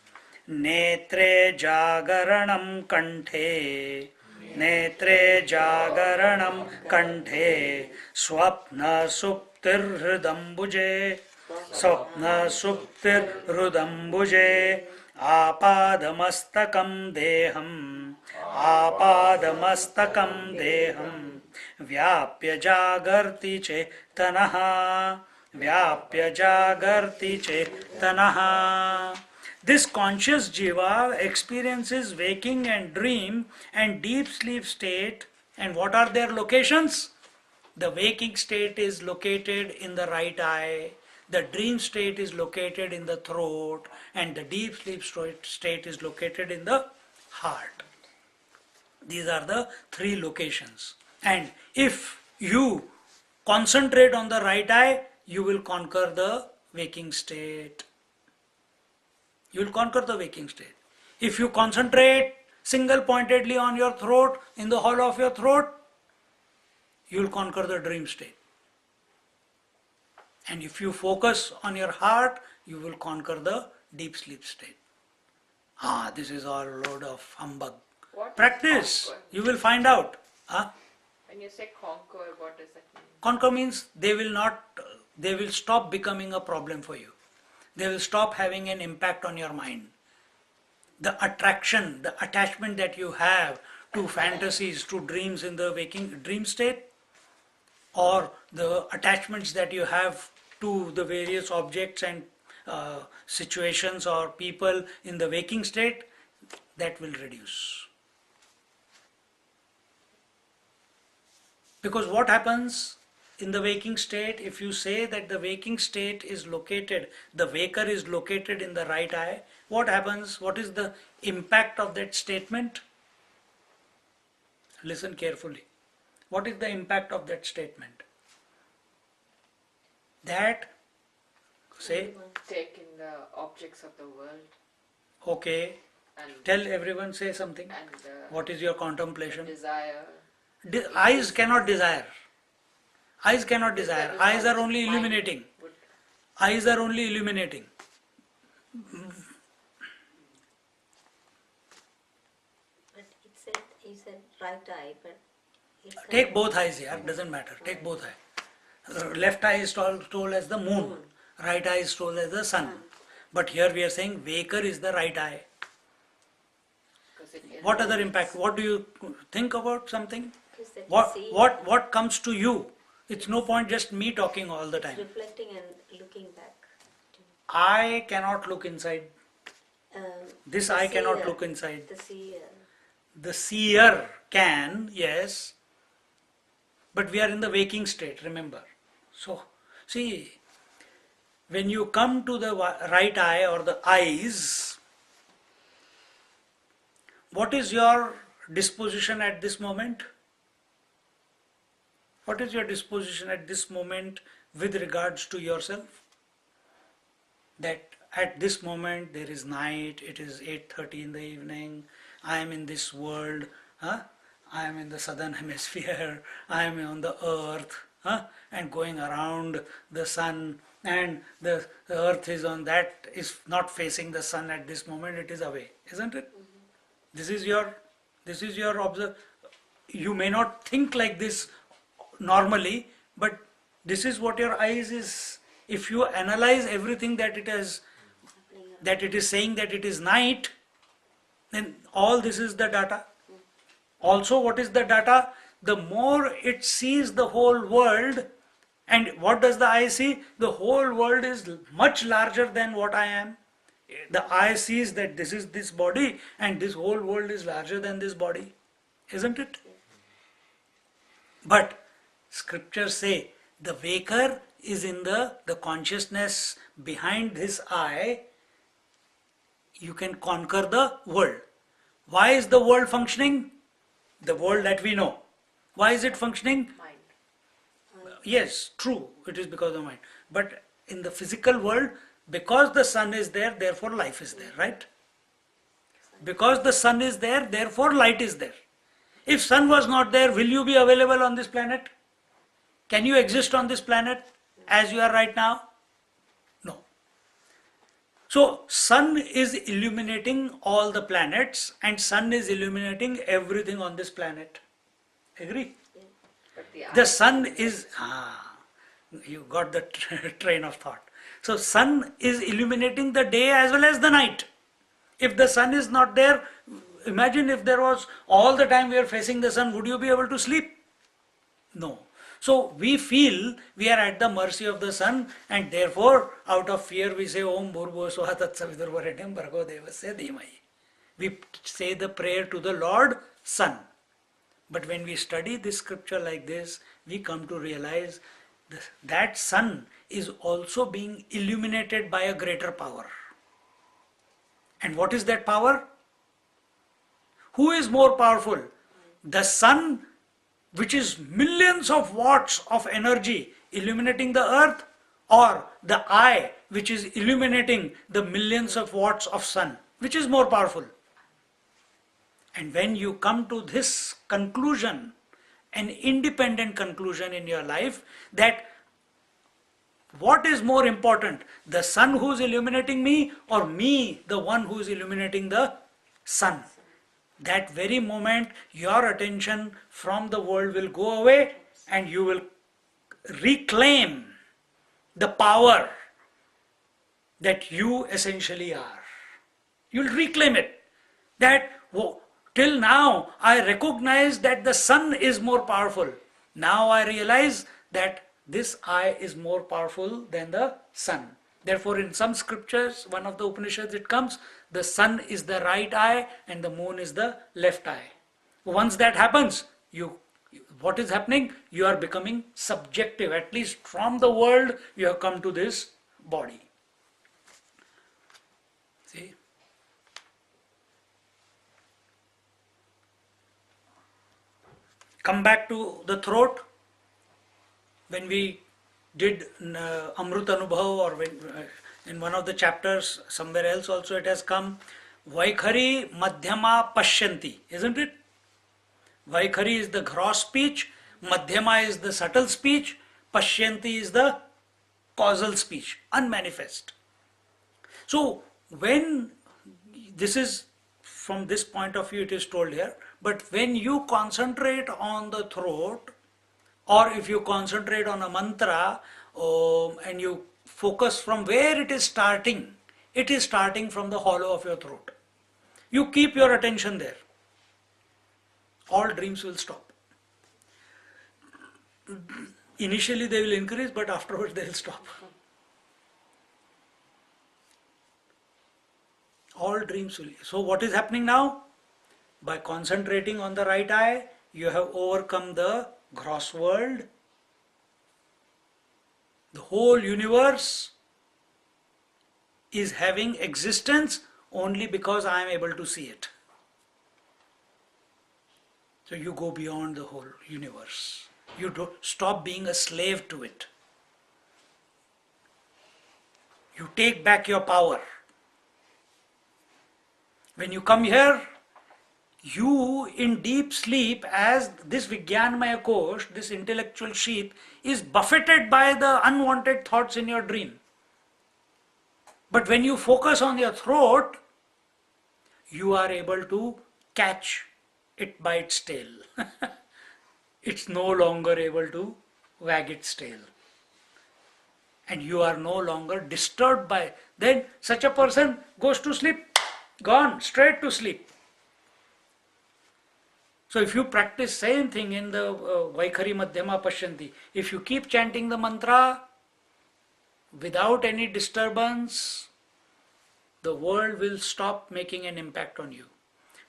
Netre jagaranam kanthe, netre jagaranam kanthe, swapna suptir hridambuje, Swapna suptir rudambuje Apadamastakam deham Apadamastakam deham Vyapya jagarti chetanaha Vyapya jagarti chetanaha. This conscious jiva experiences waking and dream and deep sleep state. And what are their locations? The waking state is located in the right eye, the dream state is located in the throat, and the deep sleep state is located in the heart. These are the three locations. And if you concentrate on the right eye, you will conquer the waking state. You will conquer the waking state. If you concentrate single pointedly on your throat, in the hollow of your throat, you will conquer the dream state. And if you focus on your heart, you will conquer the deep sleep state. This is all a load of humbug. What Practice, conquer? you will find out. When you say conquer, what does that mean? Conquer means they will stop becoming a problem for you. They will stop having an impact on your mind. The attraction, the attachment that you have to fantasies, to dreams in the waking dream state, or the attachments that you have to the various objects and situations or people in the waking state, that will reduce. Because what happens in the waking state, if you say that the waking state is located, the waker is located in the right eye, what happens? What is the impact of that statement? Listen carefully. What is the impact of that statement? That, say, Take in the objects of the world okay, and tell everyone, say something. and What is your contemplation? desire. Eyes cannot desire. Eyes cannot desire. That is Eyes how are only mind illuminating. would- Eyes are only illuminating. But you said right eye, but it's Take both eyes here, doesn't matter. Take both eyes. Left eye is told as the moon, right eye is told as the sun. But here we are saying waker is the right eye. 'cause it What other illuminates. impact? What do you think about something? Is that What you see, what comes to you? It's no point just me talking all the time. reflecting and looking back. I cannot look inside. This The eye cannot seer, look inside. The seer. The seer can, yes, but we are in the waking state, remember. So, see, when you come to the right eye or the eyes, what is your disposition at this moment? What is your disposition at this moment with regards to yourself? That at this moment there is night, it is 8:30 in the evening, I am in this world, I am in the southern hemisphere, I am on the earth, and going around the sun, and the earth is on that, is not facing the sun at this moment, it is away, isn't it? This is your you may not think like this normally, but this is what your eyes is. If you analyze everything that it is saying that it is night, then all this is the data. Also, what is the data? The more it sees the whole world, and what does the eye see? The whole world is much larger than what I am. The eye sees that this is this body, and this whole world is larger than this body, isn't it? But scriptures say the waker is in the consciousness behind this eye. You can conquer the world. Why is the world functioning? The world that we know. Why is it functioning? Mind. Yes, true, it is because of mind. But in the physical world, because the sun is there, therefore life is there, right? Because the sun is there, therefore light is there. If sun was not there, will you be available on this planet? Can you exist on this planet as you are right now? No. So sun is illuminating all the planets, and sun is illuminating everything on this planet. Agree? But the The eye sun is, you got the train of thought. So sun is illuminating the day as well as the night. If the sun is not there, imagine if there was all the time we are facing the sun, would you be able to sleep? No. So we feel we are at the mercy of the sun, and therefore out of fear we say Om Bhurbo Swaha Tat Saviturvarenyam Bhargo Devasya Dhimahi. We say the prayer to the Lord Sun. But when we study this scripture like this, we come to realize that sun is also being illuminated by a greater power. And what is that power? Who is more powerful? The sun, which is millions of watts of energy illuminating the earth, or the eye, which is illuminating the millions of watts of sun? Which is more powerful? And when you come to this conclusion, an independent conclusion in your life, that what is more important, the sun who is illuminating me, or me, the one who is illuminating the sun? That very moment your attention from the world will go away and you will reclaim the power that you essentially are. You will reclaim it. That till now I recognize that the sun is more powerful. Now I realize that this eye is more powerful than the sun. Therefore, in some scriptures, one of the Upanishads, it comes, the sun is the right eye and the moon is the left eye. Once that happens, what is happening? You are becoming subjective. At least from the world, you have come to this body. See? Come back to the throat. When we did Amrut Anubhav, or when, in one of the chapters, somewhere else also it has come, Vaikhari Madhyama Pashyanti, isn't it? Vaikhari is the gross speech, Madhyama is the subtle speech, Pashyanti is the causal speech, unmanifest. So when this is, from this point of view it is told here, but when you concentrate on the throat, or if you concentrate on a mantra and you focus from where it is starting from the hollow of your throat. You keep your attention there. All dreams will stop. Initially they will increase, but afterwards they will stop. All dreams will. So what is happening now? By concentrating on the right eye, you have overcome the gross world. The whole universe is having existence only because I am able to see it. So you go beyond the whole universe. You don't stop being a slave to it. You take back your power. When you come here, you in deep sleep, as this Vijnanamaya Kosh, this intellectual sheath, is buffeted by the unwanted thoughts in your dream. But when you focus on your throat, you are able to catch it by its tail. It's no longer able to wag its tail. And you are no longer disturbed by it. Then such a person goes to sleep, gone, straight to sleep. So if you practice same thing in the Vaikhari Madhyama Pashyanti, if you keep chanting the mantra without any disturbance, the world will stop making an impact on you.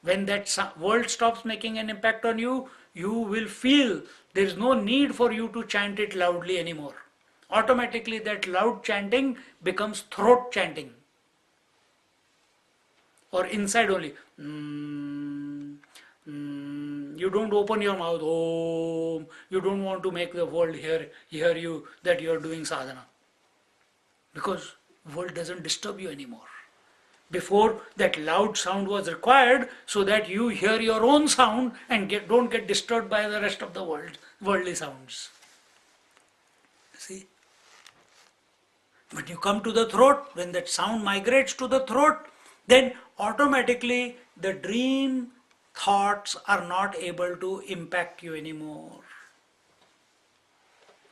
When that world stops making an impact on you, you will feel there is no need for you to chant it loudly anymore. Automatically that loud chanting becomes throat chanting. Or inside only. You don't open your mouth, Om. You don't want to make the world hear you that you are doing sadhana. Because world doesn't disturb you anymore. Before, that loud sound was required so that you hear your own sound and don't get disturbed by the rest of the worldly sounds. See? When you come to the throat, when that sound migrates to the throat, then automatically the dream thoughts are not able to impact you anymore.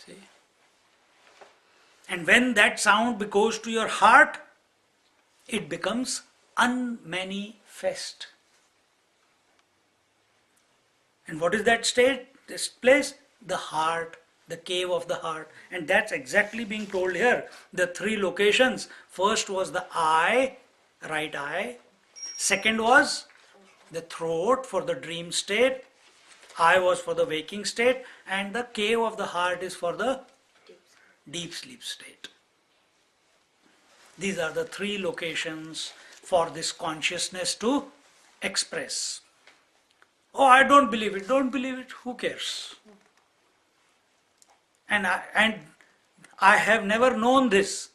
See? And when that sound goes to your heart, it becomes unmanifest. And what is that state, this place? The heart, the cave of the heart. And that's exactly being told here. The three locations. First was the eye, right eye. Second was the throat for the dream state. Eye was for the waking state. And the cave of the heart is for the deep sleep state. These are the three locations for this consciousness to express. Oh, I don't believe it. Don't believe it. Who cares? And I have never known this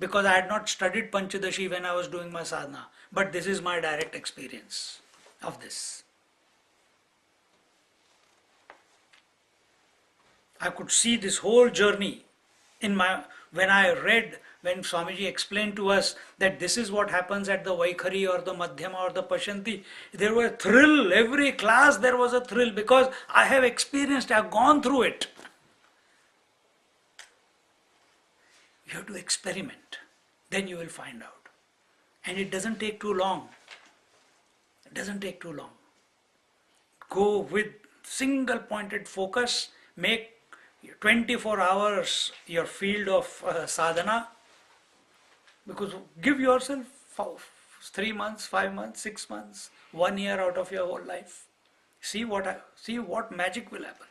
because I had not studied Pancadasi when I was doing my sadhana. But this is my direct experience of this. I could see this whole journey when Swamiji explained to us that this is what happens at the Vaikhari or the Madhyama or the Pashanti. There was a thrill. Every class there was a thrill because I have experienced, I have gone through it. You have to experiment. Then you will find out. And it doesn't take too long. It doesn't take too long. Go with single pointed focus. Make 24 hours your field of sadhana. Because give yourself 3 months, 5 months, 6 months, 1 year out of your whole life. See what magic will happen.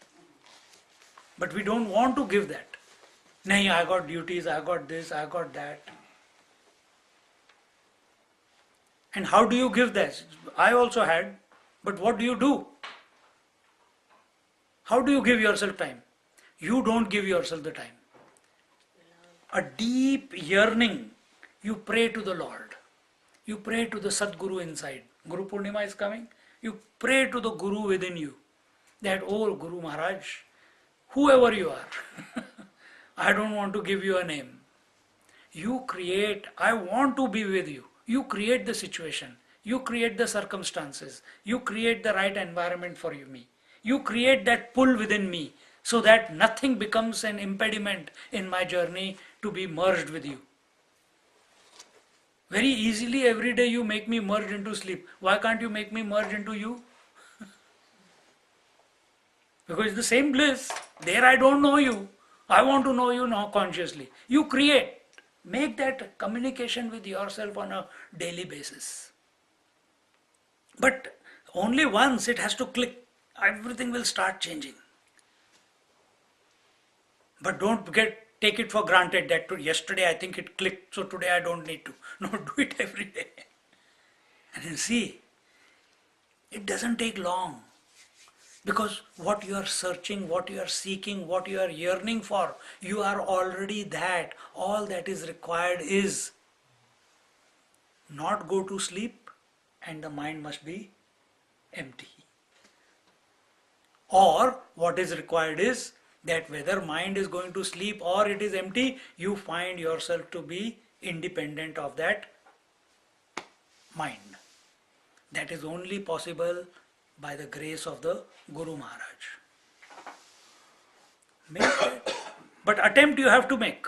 But we don't want to give that. Nahi, I got duties, I got this, I got that. And how do you give that? I also had, but what do you do? How do you give yourself time? You don't give yourself the time. A deep yearning. You pray to the Lord. You pray to the Sadguru inside. Guru Purnima is coming. You pray to the Guru within you. That, oh Guru Maharaj, whoever you are, I don't want to give you a name. You create, I want to be with you. You create the situation. You create the circumstances. You create the right environment for me. You create that pull within me so that nothing becomes an impediment in my journey to be merged with you. Very easily every day you make me merge into sleep. Why can't you make me merge into you? Because it's the same bliss. There I don't know you. I want to know you now consciously. You create. Make that communication with yourself on a daily basis. But only once it has to click. Everything will start changing. But don't take it for granted that yesterday I think it clicked, so today I don't need to. No, do it every day. And then see, it doesn't take long. Because what you are searching, what you are seeking, what you are yearning for, you are already that. All that is required is not go to sleep and the mind must be empty. Or what is required is that whether mind is going to sleep or it is empty, you find yourself to be independent of that mind. That is only possible by the grace of the Guru Maharaj. Make that. But attempt you have to make.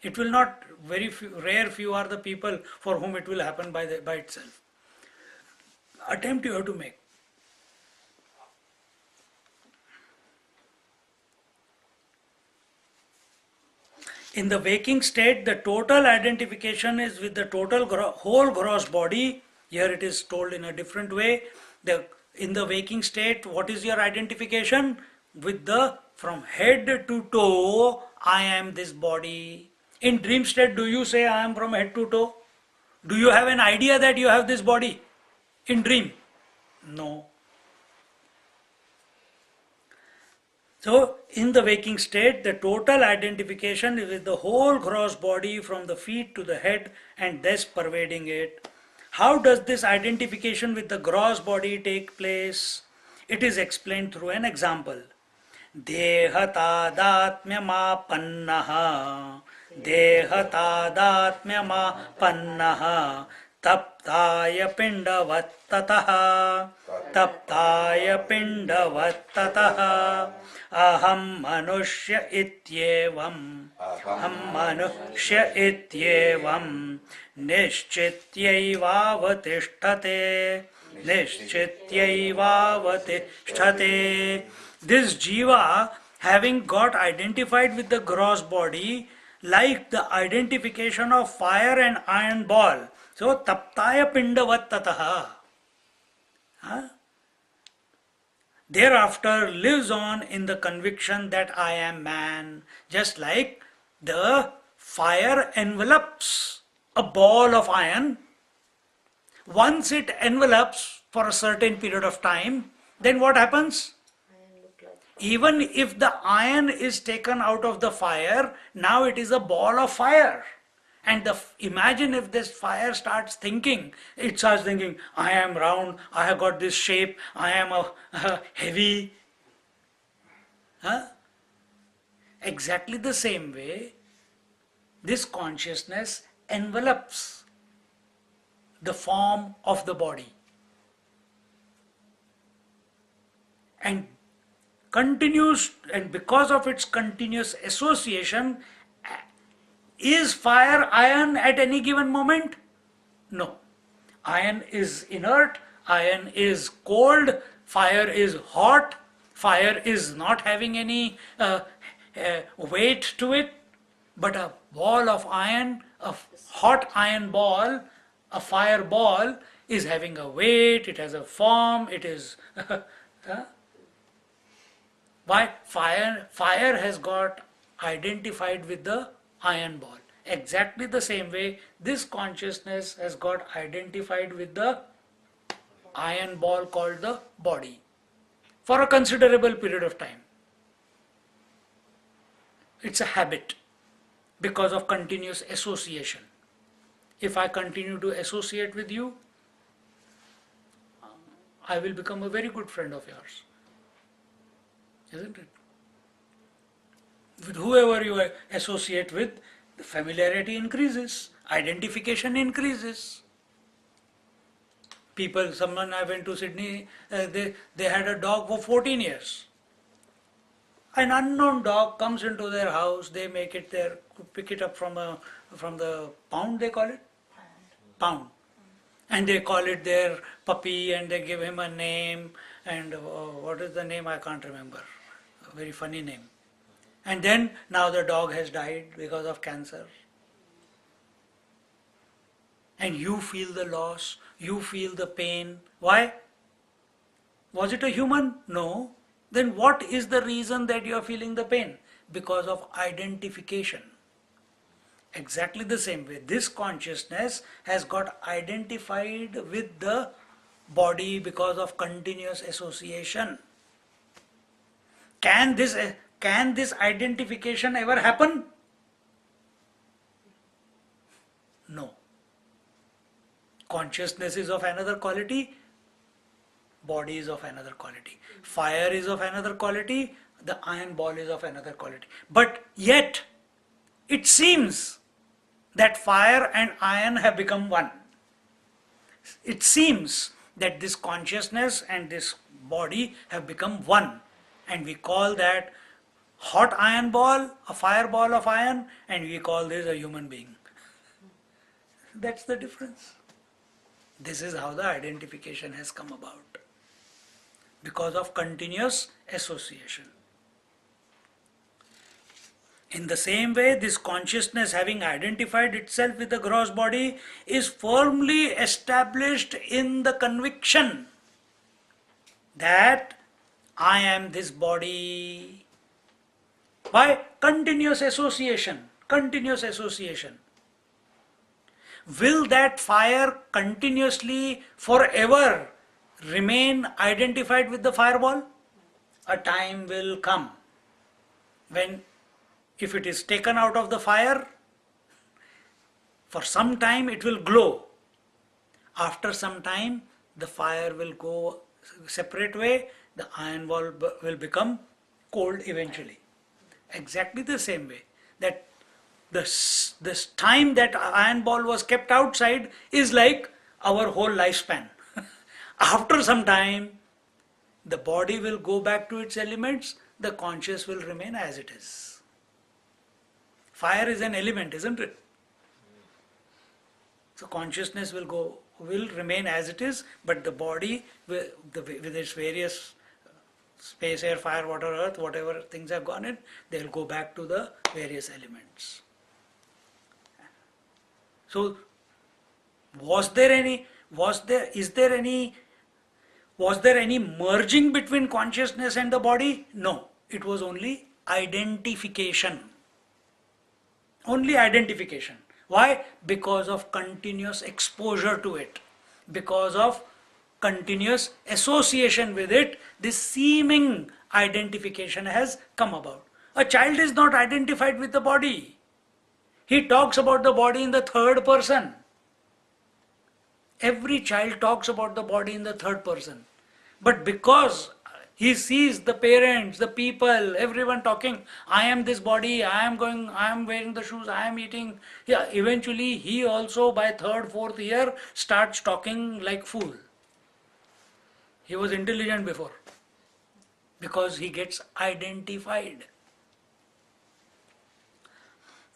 It will not, rare few are the people for whom it will happen by itself. Attempt you have to make. In the waking state, the total identification is with the whole gross body. Here it is told in a different way. In the waking state, what is your identification? With from head to toe, I am this body. In dream state, do you say I am from head to toe? Do you have an idea that you have this body? In dream? No. So, in the waking state, the total identification is with the whole gross body from the feet to the head and thus pervading it. How does this identification with the gross body take place? It is explained through an example. Dehatadaatmyamapannaha Dehatadaatmyamapannaha तप्ताय पिण्डवत्ततः तप्ताय पिण्डवत्ततः अहं मनुष्य इत्येवम् अहं मनुष्य इत्येवम् निश्चित्यैवावतिष्ठते निश्चित्यैवावतिष्ठते. This jiva, having got identified with the gross body, like the identification of fire and iron ball, so taptaya pindavat tataha, thereafter lives on in the conviction that I am man, just like the fire envelops a ball of iron. Once it envelops for a certain period of time, then what happens? Even if the iron is taken out of the fire, now it is a ball of fire. And imagine if this fire starts thinking, it starts thinking, I am round, I have got this shape, I am heavy. Exactly the same way, this consciousness envelops the form of the body. And continues, and because of its continuous association, is fire iron at any given moment? No. Iron is inert, iron is cold, fire is hot, fire is not having any weight to it, but a ball of iron, a hot iron ball, a fire ball is having a weight, it has a form, it is... Why? Fire has got identified with the iron ball. Exactly the same way, this consciousness has got identified with the iron ball called the body for a considerable period of time. It's a habit because of continuous association. If I continue to associate with you, I will become a very good friend of yours. Isn't it? With whoever you associate with, the familiarity increases, identification increases. Someone I went to Sydney, they had a dog for 14 years. An unknown dog comes into their house, they make it there, pick it up from the pound, they call it? Pound. And they call it their puppy and they give him a name, and what is the name? I can't remember. A very funny name. And then now the dog has died because of cancer. And you feel the loss, you feel the pain. Why? Was it a human? No. Then what is the reason that you are feeling the pain? Because of identification. Exactly the same way, this consciousness has got identified with the body because of continuous association. Can this identification ever happen? No. Consciousness is of another quality, body is of another quality. Fire is of another quality, the iron ball is of another quality. But yet, it seems that fire and iron have become one. It seems that this consciousness and this body have become one. And we call that hot iron ball, a fire ball of iron, and we call this a human being. That's the difference. This is how the identification has come about. Because of continuous association. In the same way, this consciousness, having identified itself with the gross body, is firmly established in the conviction that I am this body. By continuous association. Continuous association. Will that fire continuously, forever, remain identified with the fireball? A time will come when, if it is taken out of the fire, for some time it will glow. After some time, the fire will go separate way, the iron ball will become cold eventually. Exactly the same way. That this time that iron ball was kept outside is like our whole lifespan. After some time, the body will go back to its elements, the conscious will remain as it is. Fire is an element, isn't it? So consciousness will remain as it is, but the body with its various space, air, fire, water, earth, whatever things have gone in, they will go back to the various elements. So was there any merging between consciousness and the body? No, it was only identification. Only identification. Why? Because of continuous exposure to it, because of continuous association with it, this seeming identification has come about. A child is not identified with the body. He talks about the body in the third person. Every child talks about the body in the third person. But because he sees the parents, the people, everyone talking, I am this body, I am wearing the shoes, I am eating. Yeah, eventually he also by third, fourth year starts talking like fool. He was intelligent before because he gets identified.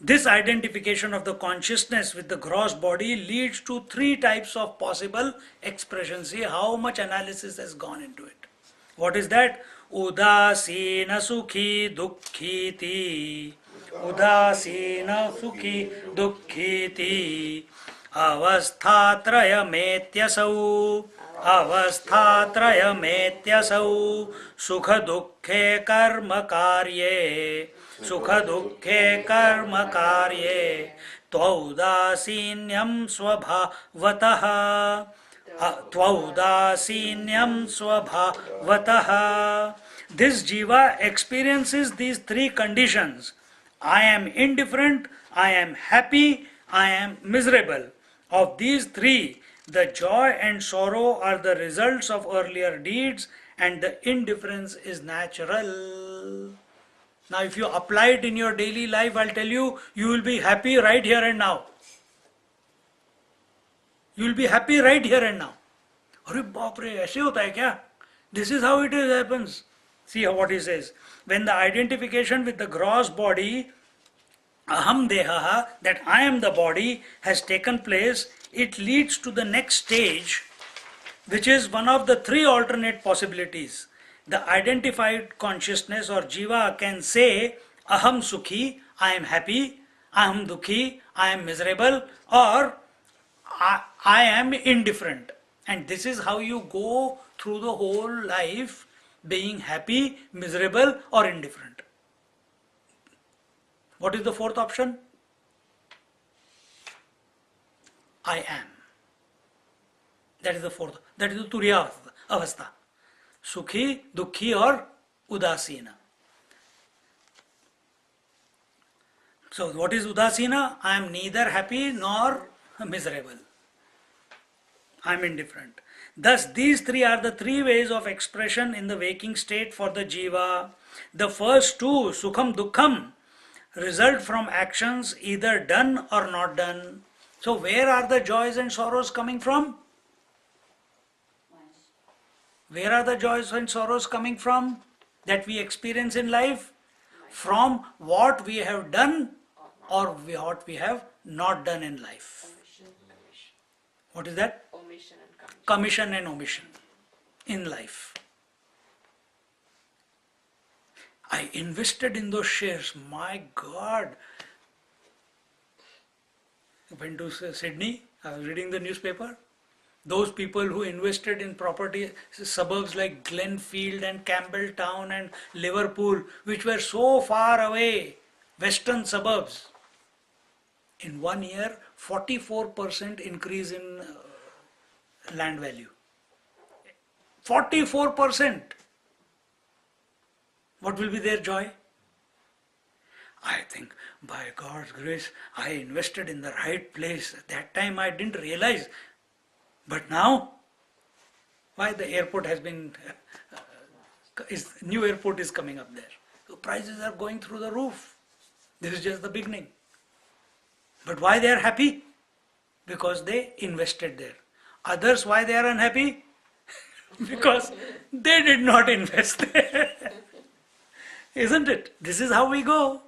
This identification of the consciousness with the gross body leads to three types of possible expressions. See how much analysis has gone into it. What is that? Udasina sukhi dukkhiti. Udasina sukhi dukkhiti. Avasthatrayametyasau. Avasthatrayametyasau. Sukha dukkhe karma karye. Sukha dukkhe karma karye. Tvaudaasinyam swabhavataha. Tvaudaasinyam swabhavataha. This jiva experiences these three conditions. I am indifferent, I am happy, I am miserable. Of these three, the joy and sorrow are the results of earlier deeds, and the indifference is natural. Now if you apply it in your daily life, I'll tell you, you will be happy right here and now. You will be happy right here and now. Arey baap re, aise hota hai kya? This is how it happens. See what he says. When the identification with the gross body, aham deha, that I am the body, has taken place, it leads to the next stage, which is one of the three alternate possibilities. The identified consciousness or jiva can say, aham sukhi, I am happy, aham dukhi, I am miserable, or I am indifferent. And this is how you go through the whole life, being happy, miserable, or indifferent. What is the fourth option? I am. That is the fourth. That is the turiya avastha. Sukhi, dukhi, or udasina. So what is udasina? I am neither happy nor miserable. I am indifferent. Thus these three are the three ways of expression in the waking state for the jiva. The first two, sukham, dukkham, result from actions either done or not done. So where are the joys and sorrows coming from? Where are the joys and sorrows coming from that we experience in life? From what we have done or what we have not done in life. What is that? Omission and commission. Commission and omission in life. I invested in those shares. My God. I went to Sydney. I was reading the newspaper. Those people who invested in property, suburbs like Glenfield and Campbelltown and Liverpool, which were so far away, western suburbs, in 1 year, 44% increase in land value. 44%. What will be their joy? I think, by God's grace, I invested in the right place. At that time I didn't realize. But now, why the airport has been, new airport is coming up there. So prices are going through the roof. This is just the beginning. But why they are happy? Because they invested there. Others, why they are unhappy? Because they did not invest there. Isn't it? This is how we go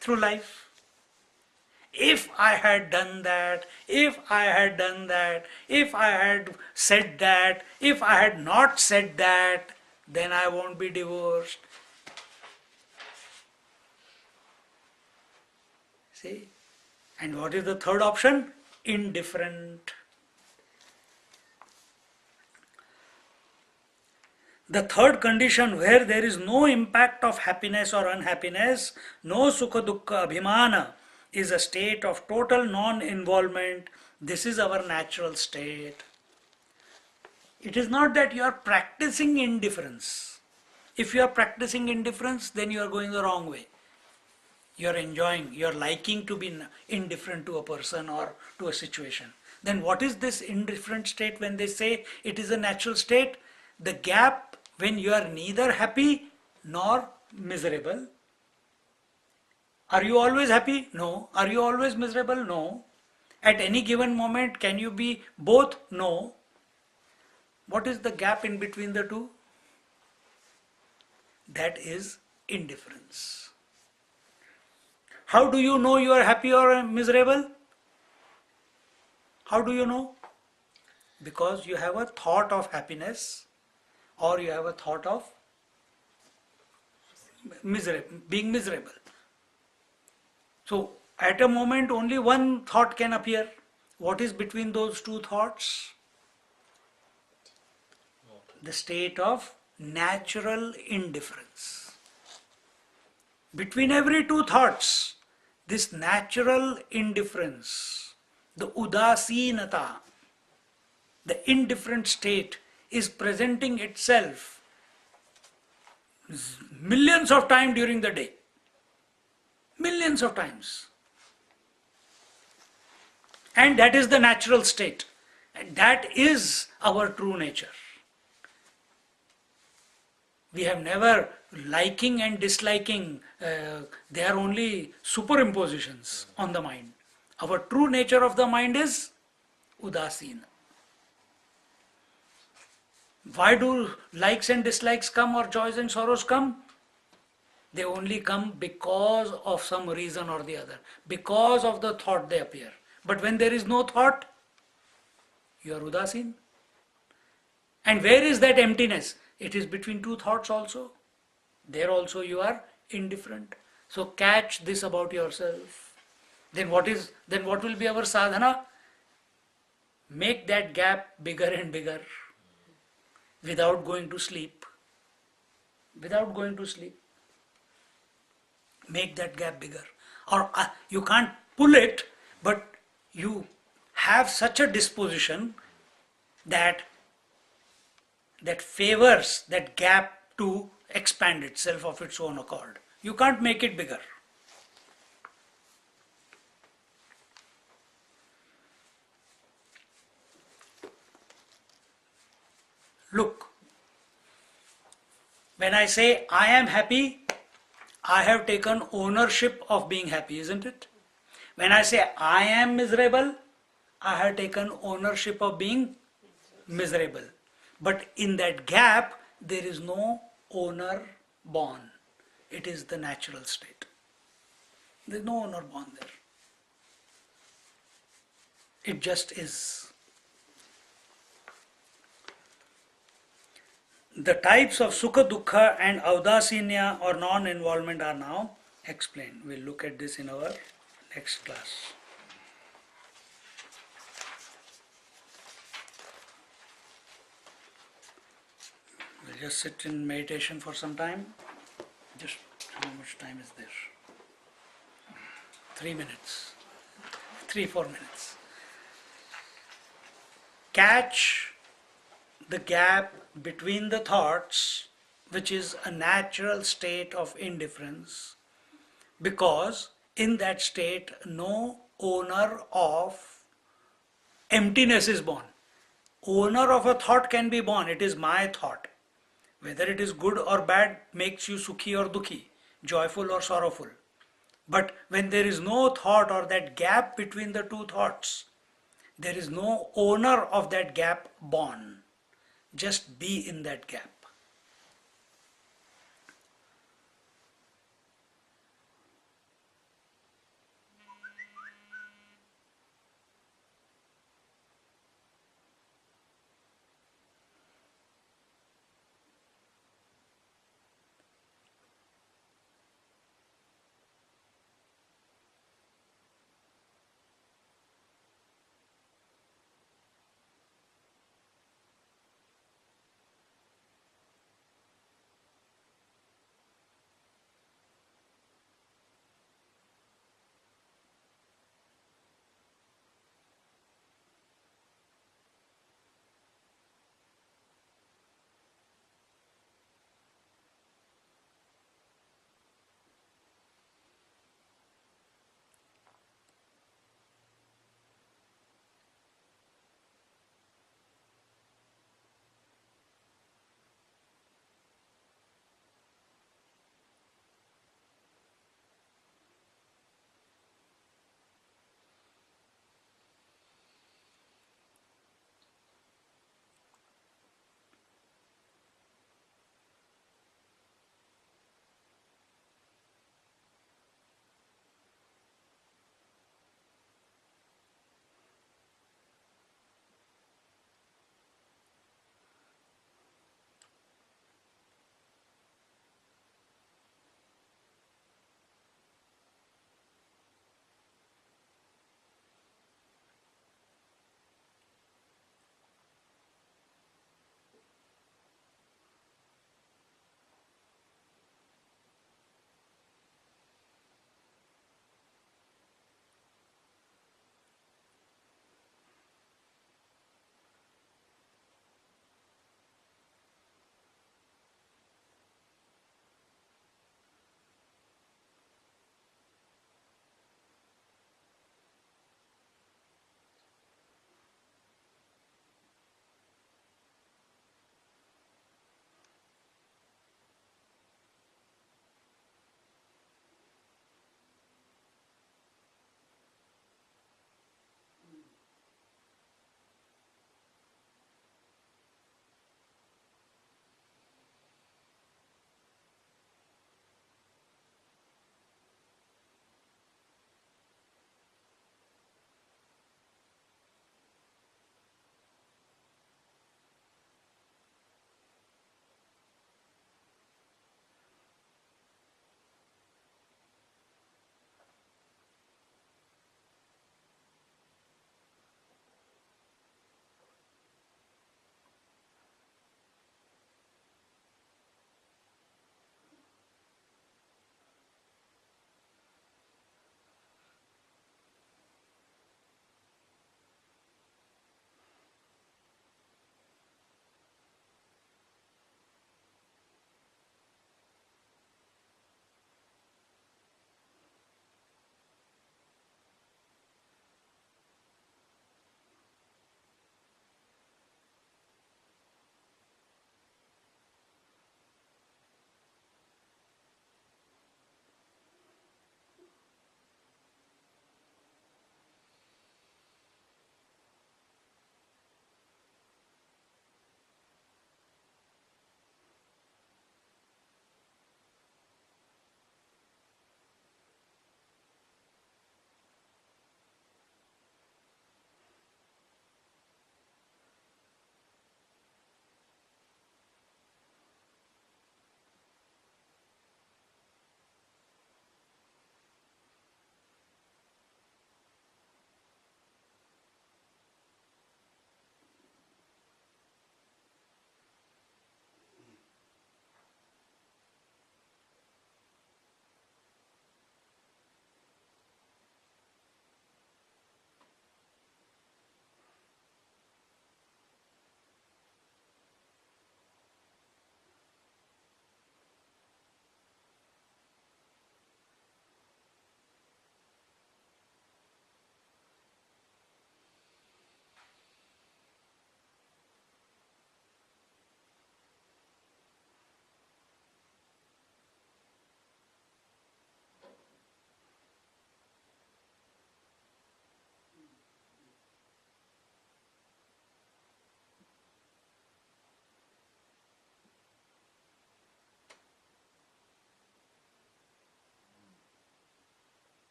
through life. If I had done that, if I had done that, if I had said that, if I had not said that, then I won't be divorced. See? And what is the third option? Indifferent. The third condition, where there is no impact of happiness or unhappiness, no sukha dukkha abhimana, is a state of total non-involvement. This is our natural state. It is not that you are practicing indifference. If you are practicing indifference, then you are going the wrong way. You are enjoying, you are liking to be indifferent to a person or to a situation. Then what is this indifferent state when they say it is a natural state? The gap when you are neither happy nor miserable. Are you always happy? No. Are you always miserable? No. At any given moment, can you be both? No. What is the gap in between the two? That is indifference. How do you know you are happy or miserable? How do you know? Because you have a thought of happiness or you have a thought of being miserable. So, at a moment only one thought can appear. What is between those two thoughts? The state of natural indifference. Between every two thoughts, this natural indifference, the udasinata, the indifferent state is presenting itself millions of times during the day. Millions of times. And that is the natural state. And that is our true nature. We have never liking and disliking, they are only superimpositions on the mind. Our true nature of the mind is udasina. Why do likes and dislikes come or joys and sorrows come? They only come because of some reason or the other. Because of the thought they appear. But when there is no thought, you are udasin. And where is that emptiness? It is between two thoughts also. There also you are indifferent. So catch this about yourself. Then what will be our sadhana? Make that gap bigger and bigger without going to sleep. Without going to sleep. Make that gap bigger. Or you can't pull it, but you have such a disposition that favors that gap to expand itself of its own accord. You can't make it bigger. Look, when I say I am happy, I have taken ownership of being happy, isn't it? When I say I am miserable, I have taken ownership of being miserable. But in that gap, there is no owner born. It is the natural state. There is no owner born there. It just is. The types of sukha, dukkha and audasinya or non-involvement are now explained. We'll look at this in our next class. We'll just sit in meditation for some time. Just how much time is there? 3 minutes. 3-4 minutes. Catch the gap between the thoughts, which is a natural state of indifference, because in that state no owner of emptiness is born. Owner of a thought can be born. It is my thought. Whether it is good or bad makes you sukhi or dukhi, joyful or sorrowful. But when there is no thought or that gap between the two thoughts, There is no owner of that gap born. Just be in that gap.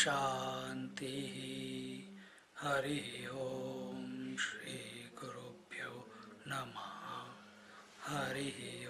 Shanti. Hari Om Shri Gurubhyo Namaha. Hari